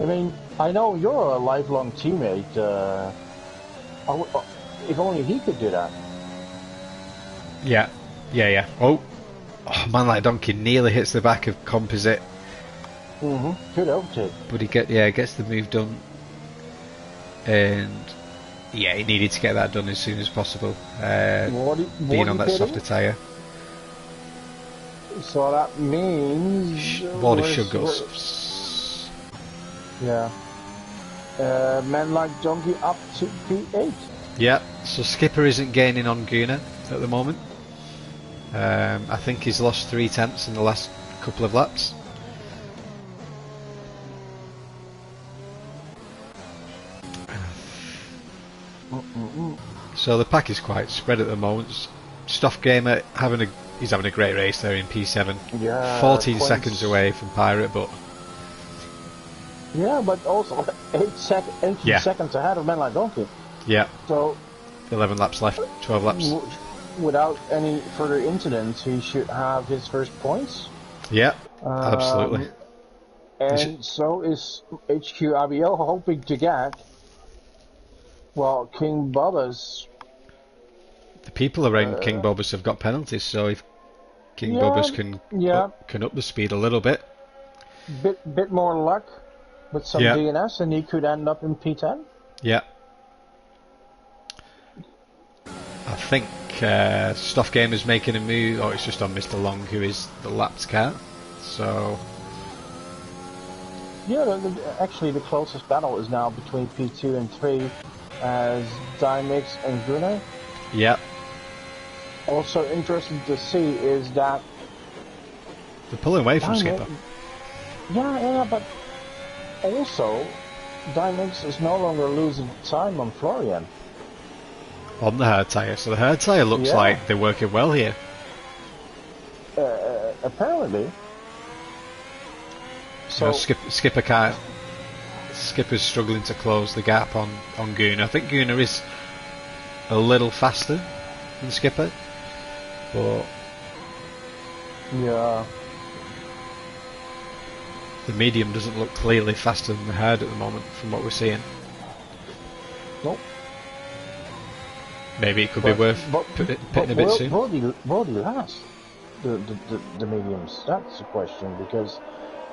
I mean, I know you're a lifelong teammate. If only he could do that. Yeah. Oh, Man Like Donkey nearly hits the back of Composite. Good overtake. But he gets the move done, and Yeah, he needed to get that done as soon as possible. Being on that softer tyre. So that means... Water should go. Yeah. Men like Donkey up to P8. Yeah, so Skipper isn't gaining on Gunnar at the moment. I think he's lost 3/10 in the last couple of laps. So the pack is quite spread at the moment. Stuff Gamer he's having a great race there in P7. Yeah, 14 seconds away from Pirate, but yeah, but also 18 seconds ahead of Men Like Donkey. Yeah. So 11 laps left, 12 laps. Without any further incidents, he should have his first points. Yeah, absolutely. And so is HQ ABL hoping to get, well, King Bubba's. The people around King Bubba's have got penalties, so if King Bubba's can up the speed a little bit. Bit more luck with some DNS, and he could end up in P10. Yeah. I think Stuff Game is making a move, or it's just on Mr. Long, who is the lapped car. So yeah, actually the closest battle is now between P2 and 3 as Dymix and Gunnar. Yeah. Also interesting to see is that they're pulling away from Skipper. Yeah, but also Dymix is no longer losing time on Florian. On the hard tyre, so the hard tyre looks like they're working well here. Apparently. So Skipper can't. Skipper's struggling to close the gap on Gunnar. I think Gunnar is a little faster than Skipper, but yeah, the medium doesn't look clearly faster than the hard at the moment, from what we're seeing. Nope. Maybe it could be worth pitting a bit soon. Will he last the mediums? That's the question, because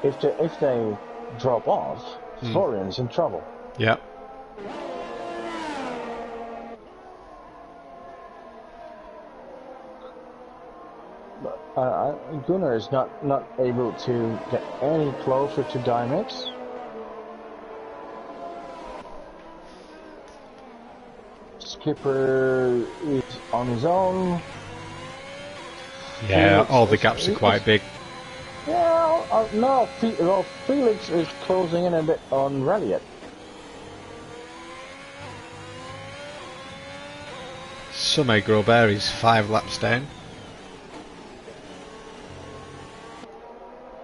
if they drop off, Florian's in trouble. Yeah. But Gunnar is not able to get any closer to Dymix. Skipper is on his own. Yeah, all the gaps are quite big. Yeah, no, Felix is closing in a bit on Ralliet. Summe Grobert is 5 laps down.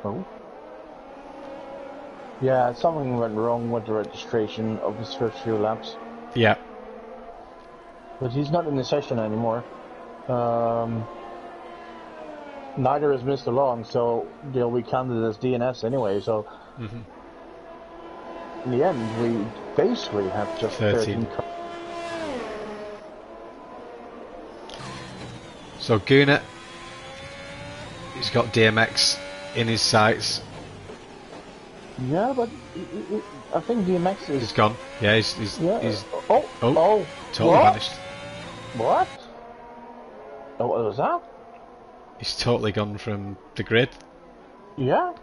Oh. Yeah, something went wrong with the registration of his first few laps. Yeah. But he's not in the session anymore. Neither is Mr. Long, so they'll be counted as DNS anyway. So in the end, we basically have just 13 cars. So Gunnar, he's got DMX in his sights. Yeah, but I think DMX is... He's gone. Yeah, he's Oh, totally vanished. What? Oh, what was that? He's totally gone from the grid. Yeah.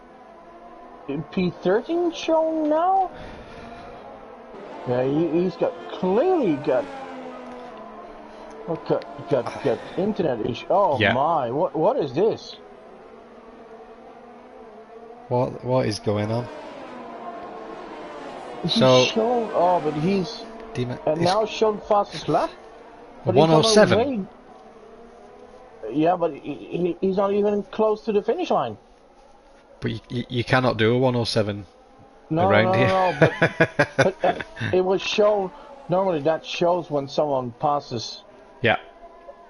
P13 shown now? Yeah, he's clearly got internet issue. Oh my, what is this? What is going on? He's so shown, but he's now shown fastest lap. But 107. Yeah, but he's not even close to the finish line. But you cannot do a 107 around here. No, but it was shown. Normally that shows when someone passes. Yeah.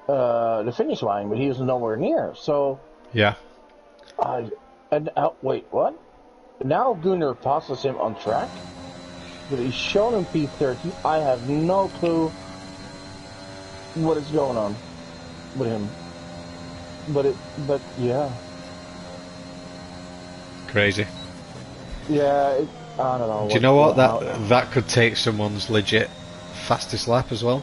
The finish line, but he was nowhere near. So. Yeah. Wait, what? Now Gunnar passes him on track, but he's shown in P30. I have no clue what is going on with him. But yeah. Crazy. Yeah, I don't know. Do you know what? That could take someone's legit fastest lap as well.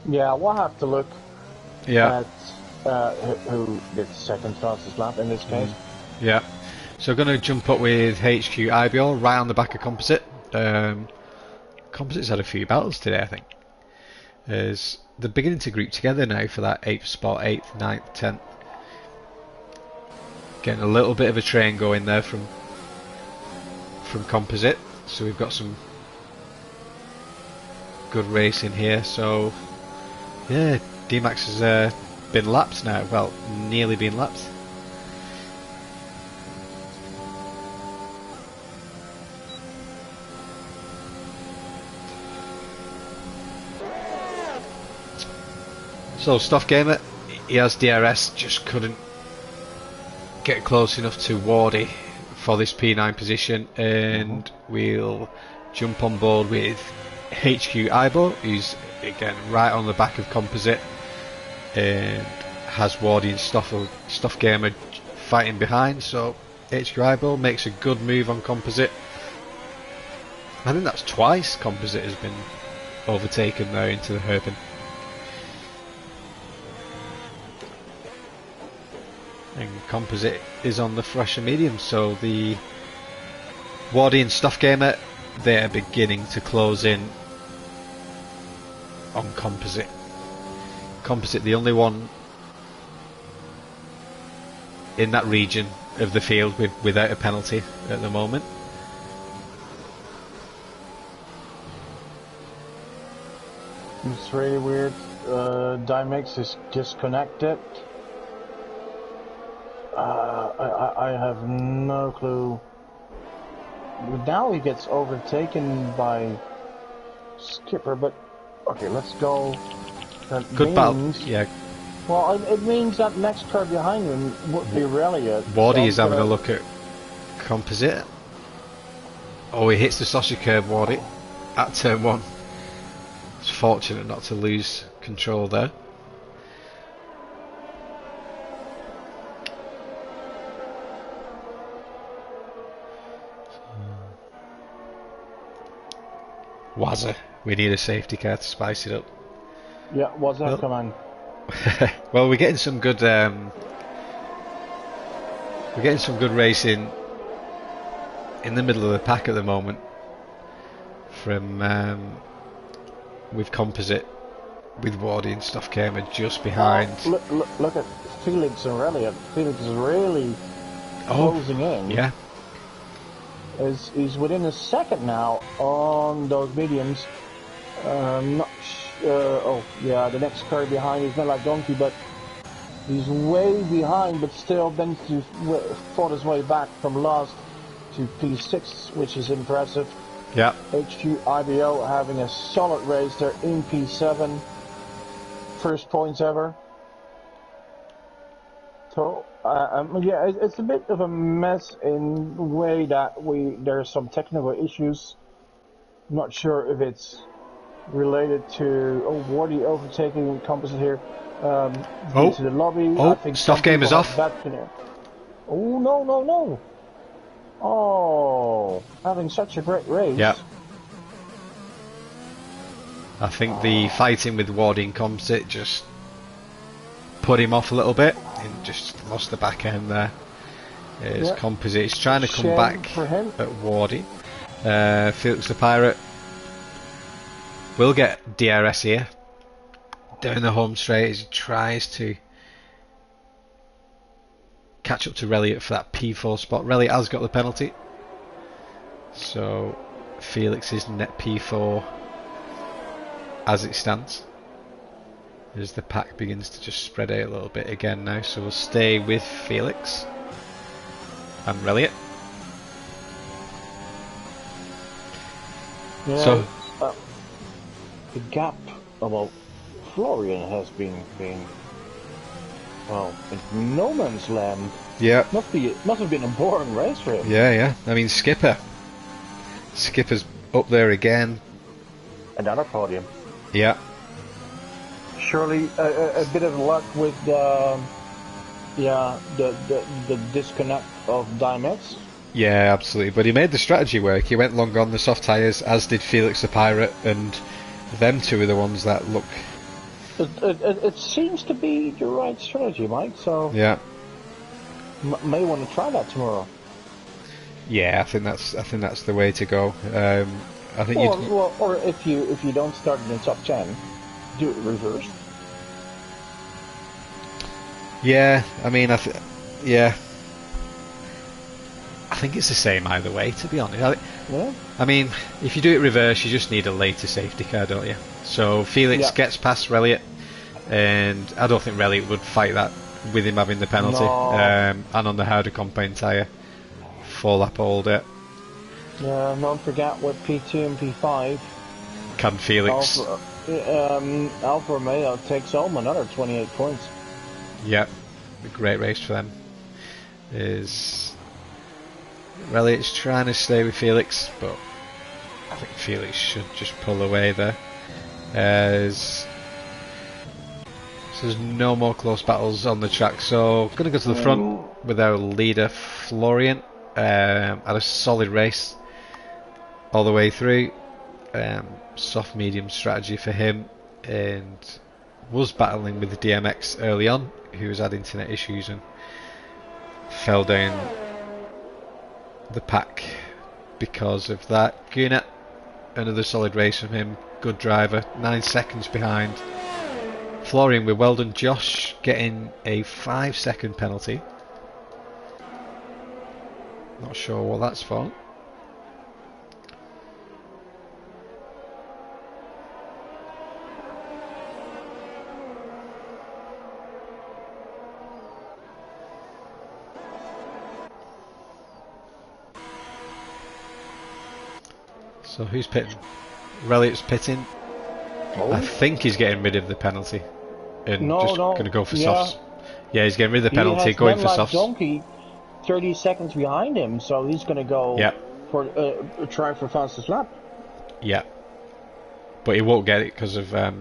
Yeah, we'll have to look Yeah. at who did second fastest lap in this case. Yeah. So going to jump up with HQ IBO right on the back of Composite. Composite's had a few battles today, I think. They're beginning to group together now for that 8th spot, 8th, 9th, 10th. Getting a little bit of a train going there from Composite. So we've got some good racing here. So yeah, D-Max has been lapped now. Well, nearly been lapped. So Stuff Gamer, he has DRS, just couldn't get close enough to Wardy for this P9 position, and we'll jump on board with HQ Ibo, who's again right on the back of Composite, and has Wardy and Stuff Gamer fighting behind. So HQ Ibo makes a good move on Composite. I think that's twice Composite has been overtaken there into the hairpin. And Composite is on the fresher medium, so the Wardy and Stuff Gamer, they are beginning to close in on Composite. Composite, the only one in that region of the field without a penalty at the moment. It's really weird. Dymex is disconnected. I have no clue. Now he gets overtaken by Skipper, but okay, let's go. That good battle. Yeah. Well, it means that next car behind him would be Relia. Wardy is having a look at Composite. Oh, he hits the sausage curb, Wardy, at turn 1. It's fortunate not to lose control there. Wazza, we need a safety car to spice it up. Yeah, Wazza, come on. Well, we're getting some good. We're getting some good racing in the middle of the pack at the moment. From with Composite, with Wardy and Stuff Gamer just behind. Look at Felix and Relia. Felix is really closing in. Yeah. He's within a second now on those mediums. Oh yeah, the next car behind is not like Donkey, but he's way behind, but still then fought his way back from last to P6, which is impressive. Yeah. HQ IBO having a solid race there in P7. First points ever. So yeah, it's a bit of a mess in the way that there are some technical issues. I'm not sure if it's related to Wardy overtaking Composite here into the lobby. Oh, I think Stuff Game is off. Oh no! Oh, having such a great race. Yeah. I think the fighting with Wardy and Composite just put him off a little bit and just lost the back end there. Composite is trying to come back at Wardy. Felix the Pirate will get DRS here down the home straight as he tries to catch up to Reliot for that P4 spot. Reliot has got the penalty, so Felix is net P4 as it stands, as the pack begins to just spread out a little bit again now. So we'll stay with Felix and Reliot. Yeah, so the gap about Florian has been well, in no man's land. Yeah, must have been a boring race for him. Yeah. I mean, Skipper's up there again. Another podium. Yeah. Surely a bit of luck with the disconnect of Dymex. Yeah, absolutely. But he made the strategy work. He went long on the soft tyres, as did Felix the Pirate, and them two are the ones that look. It seems to be the right strategy, Mike. So yeah, may want to try that tomorrow. Yeah, I think that's the way to go. I think or if you don't start in the top 10, do it reversed. Yeah, I mean, I think it's the same either way, to be honest. I mean, if you do it reverse, you just need a later safety car, don't you? So Felix gets past Reliot, and I don't think Reliot would fight that with him having the penalty. No. And on the harder compound tyre, 4-lap holder. Yeah, don't forget with P2 and P5. Can Felix? Alfa Romeo takes home another 28 points. Yep, a great race for them. Reliot's trying to stay with Felix, but I think Felix should just pull away there. So there's no more close battles on the track, so going to go to the front with our leader Florian. Had a solid race all the way through. Soft medium strategy for him, and was battling with the DMX early on, who was had internet issues and fell down the pack because of that. Gunnar, another solid race from him, good driver, 9 seconds behind Florian. With well done Josh getting a 5-second penalty. Not sure what that's for. So who's pitting? Reliot's pitting. I think he's getting rid of the penalty and going to go for softs. Yeah, he's getting rid of the penalty, going for softs. Donkey 30 seconds behind him, so he's going to go for try for fastest lap. Yeah, but he won't get it because of but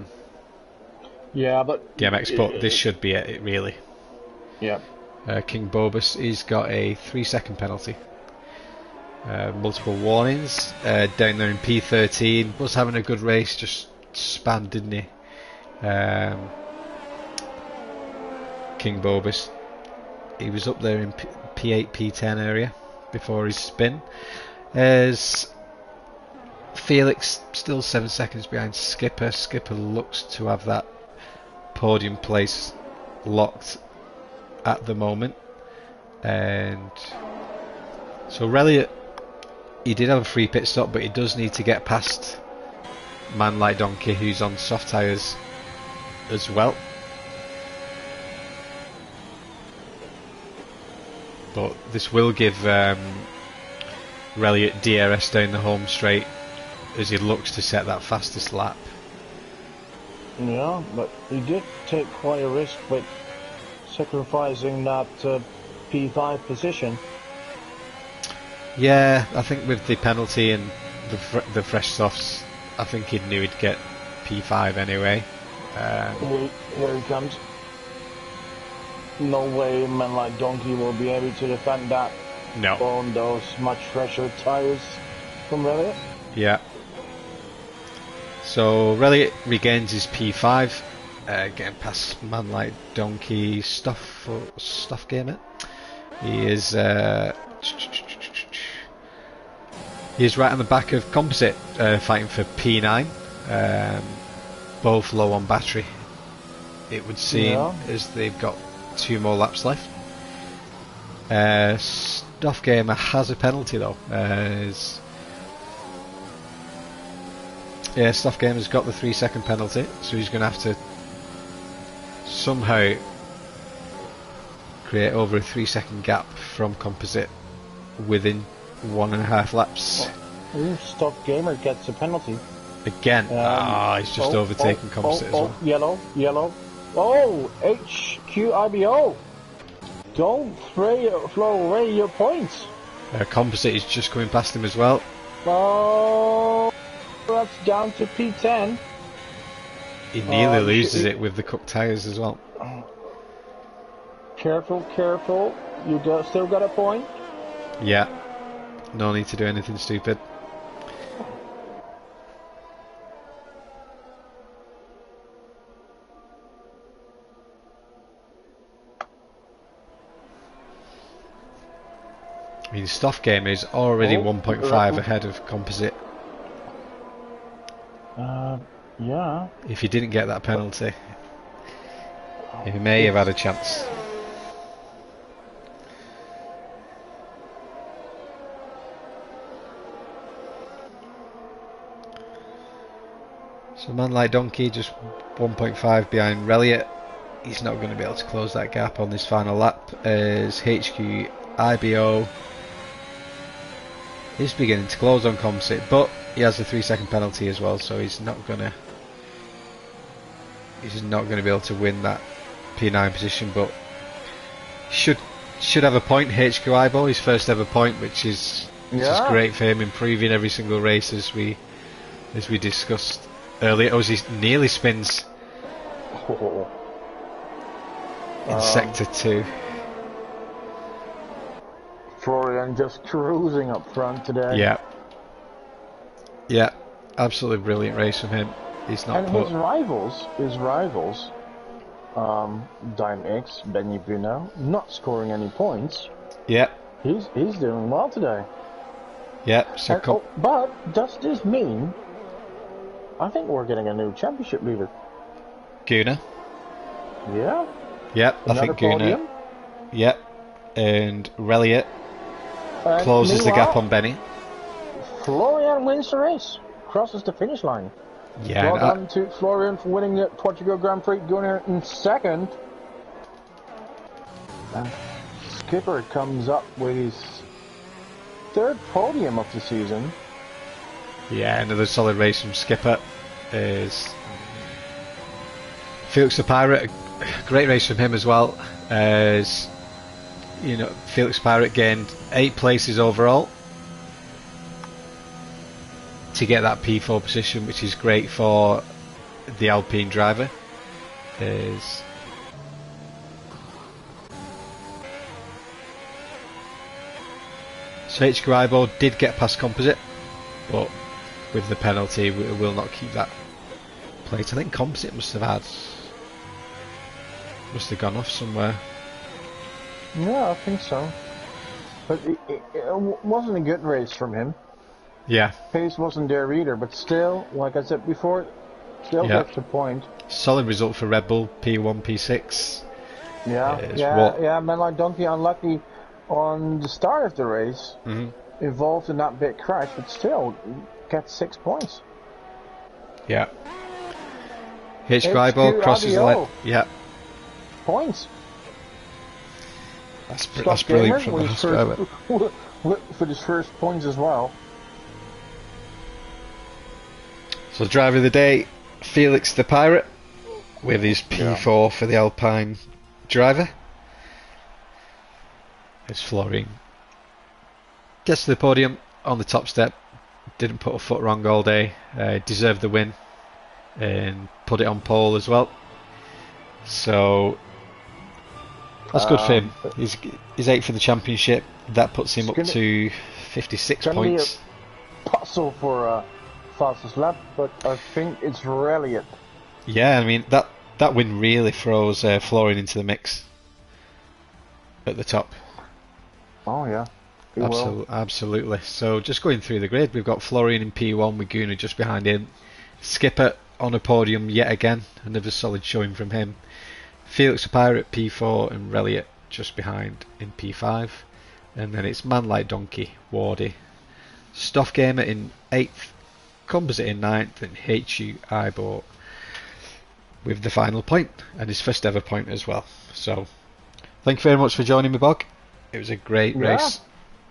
DMX. But this should be it, really. Yeah. King Bobus, he's got a 3-second penalty. Multiple warnings. Down there in P13, was having a good race, just spanned, didn't he? King Bobus. He was up there in P8, P10 area before his spin. As Felix still 7 seconds behind Skipper. Skipper looks to have that podium place locked at the moment. And so Reliot, he did have a free pit stop, but he does need to get past man like Donkey, who's on soft tyres as well. But this will give Reliot DRS down the home straight as he looks to set that fastest lap. Yeah, but he did take quite a risk with sacrificing that P5 position. Yeah, I think with the penalty and the fresh softs, I think he knew he'd get P5 anyway. Here he comes. No way man like Donkey will be able to defend that on those much fresher tyres from Reliot. Yeah. So Reliot regains his P5, getting past man like Donkey. Stuff gamer. He is right on the back of Composite, fighting for P9. Both low on battery, it would seem, as they've got 2 more laps left. Stuff Gamer has a penalty though. Stuff Gamer's got the 3-second penalty, so he's going to have to somehow create over a 3-second gap from Composite within 1.5 laps. Stuff Gamer gets a penalty. Again, he's just overtaken Composite as well. Yellow. Oh, HQIBO. Don't throw away your points. Composite is just coming past him as well. Oh, that's down to P10. He nearly loses it with the cooked tyres as well. Careful. You still got a point? Yeah. No need to do anything stupid. I mean, Stuff Game is already 1.5 ahead of Composite. Yeah. If he didn't get that penalty, he may have had a chance. So man like Donkey just 1.5 behind Reliot. He's not going to be able to close that gap on this final lap as HQ IBO is beginning to close on Composite, but he has a 3-second penalty as well, so he's not going to be able to win that P9 position, but should have a point. HQ IBO, his first ever point, which is great for him, improving every single race as we discussed earlier. Oh, he nearly spins in sector 2. Florian just cruising up front today. Yeah, absolutely brilliant race from him. He's not. And his rivals, Dime X, Benny Bruno, not scoring any points. Yeah, he's doing well today. Yeah, so but does this mean? I think we're getting a new championship leader. Guna. Yeah. Yep, I think Guna. Yep, and Reliot closes the gap on Benny. Florian wins the race, crosses the finish line. Yeah, well done to Florian for winning the Portugal Grand Prix, Gunnar in second. And Skipper comes up with his 3rd podium of the season. Yeah, another solid race from Skipper. Is Felix the Pirate, a great race from him as well. As you know, Felix Pirate gained 8 places overall to get that P4 position, which is great for the Alpine driver. So HQ IBO did get past Composite, but with the penalty we will not keep that plate. I think Composite must have gone off somewhere. Yeah, I think so. But it wasn't a good race from him. Yeah. Pace wasn't there either, but still, like I said before, still gets the point. Solid result for Red Bull, P1, P6. Yeah, man like Donkey unlucky on the start of the race, involved in that big crash, but still gets 6 points. Yeah. HQ IBO crosses the line. Yeah. Points. That's brilliant from the driver. For his first points as well. So the driver of the day, Felix the Pirate, with his P4 for the Alpine driver. It's Florian. Gets to the podium on the top step. Didn't put a foot wrong all day. Deserved the win and put it on pole as well. So that's good for him. He's 8th for the championship. That puts him up to 56 points. Be a puzzle for fastest lap, but I think it's Reliot. Yeah, I mean that win really throws Florian into the mix at the top. Oh yeah, absolutely. So just going through the grid, we've got Florian in P1 with Gunnar just behind him. Skipper on a podium yet again, another solid showing from him. Felix the Pirate P4 and Reliot just behind in P5, and then it's Man Like Donkey, Wardy, Stuff Gamer in 8th, Composite in 9th, and HU IBO with the final point and his first ever point as well. So thank you very much for joining me, Bog. It was a great race.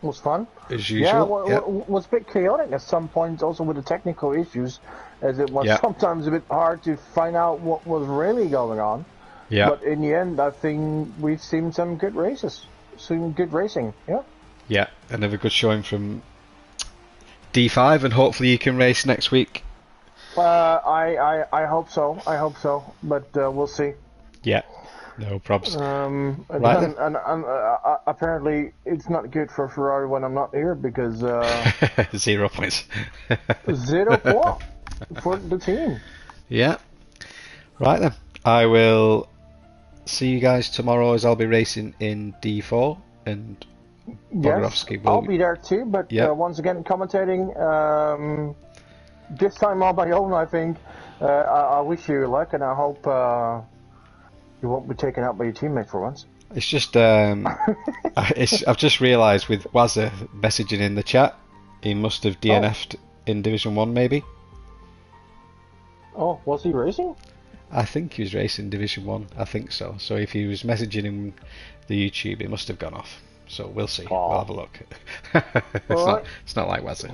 It was fun. As usual. Yeah, it was a bit chaotic at some points, also with the technical issues, as it was sometimes a bit hard to find out what was really going on. Yeah. But in the end, I think we've seen some good races, some good racing. Yeah. Yeah, another good showing from D5, and hopefully you can race next week. I hope so. But we'll see. Yeah. No probs. Apparently it's not good for Ferrari when I'm not here because 0 points. 0 point for the team. Yeah. Right then. I will see you guys tomorrow as I'll be racing in D4 and Bogorovsky will... I'll be there too, but once again commentating. This time on my own, I think. I wish you luck, and I hope you won't be taken out by your teammate for once. It's just I've just realised with Wazza messaging in the chat, he must have DNF'd in Division 1 maybe. Oh, was he racing? I think he was racing Division 1, I think so. So if he was messaging in the YouTube, it must have gone off. So we'll see. We'll have a look. It's not like Wazza.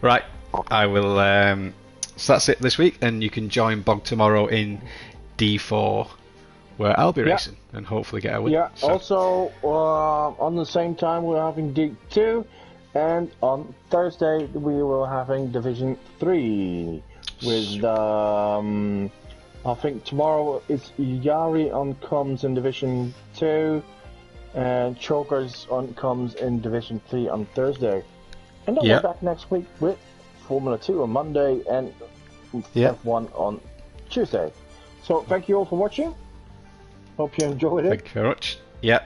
Right, I will. So that's it this week, and you can join Bog tomorrow in D4, where I'll be racing and hopefully get a win. Yeah. So. Also, on the same time, we're having D2, and on Thursday we will having Division 3 with. I think tomorrow it's Yari on comms in Division 2, and Chokers on comms in Division 3 on Thursday. And then we're back next week with Formula 2 on Monday and F1 on Tuesday. So thank you all for watching. Hope you enjoyed it. Thank you very much. Yeah,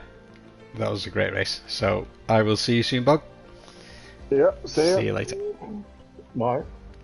that was a great race. So I will see you soon, Bog. Yeah, see you later. Bye.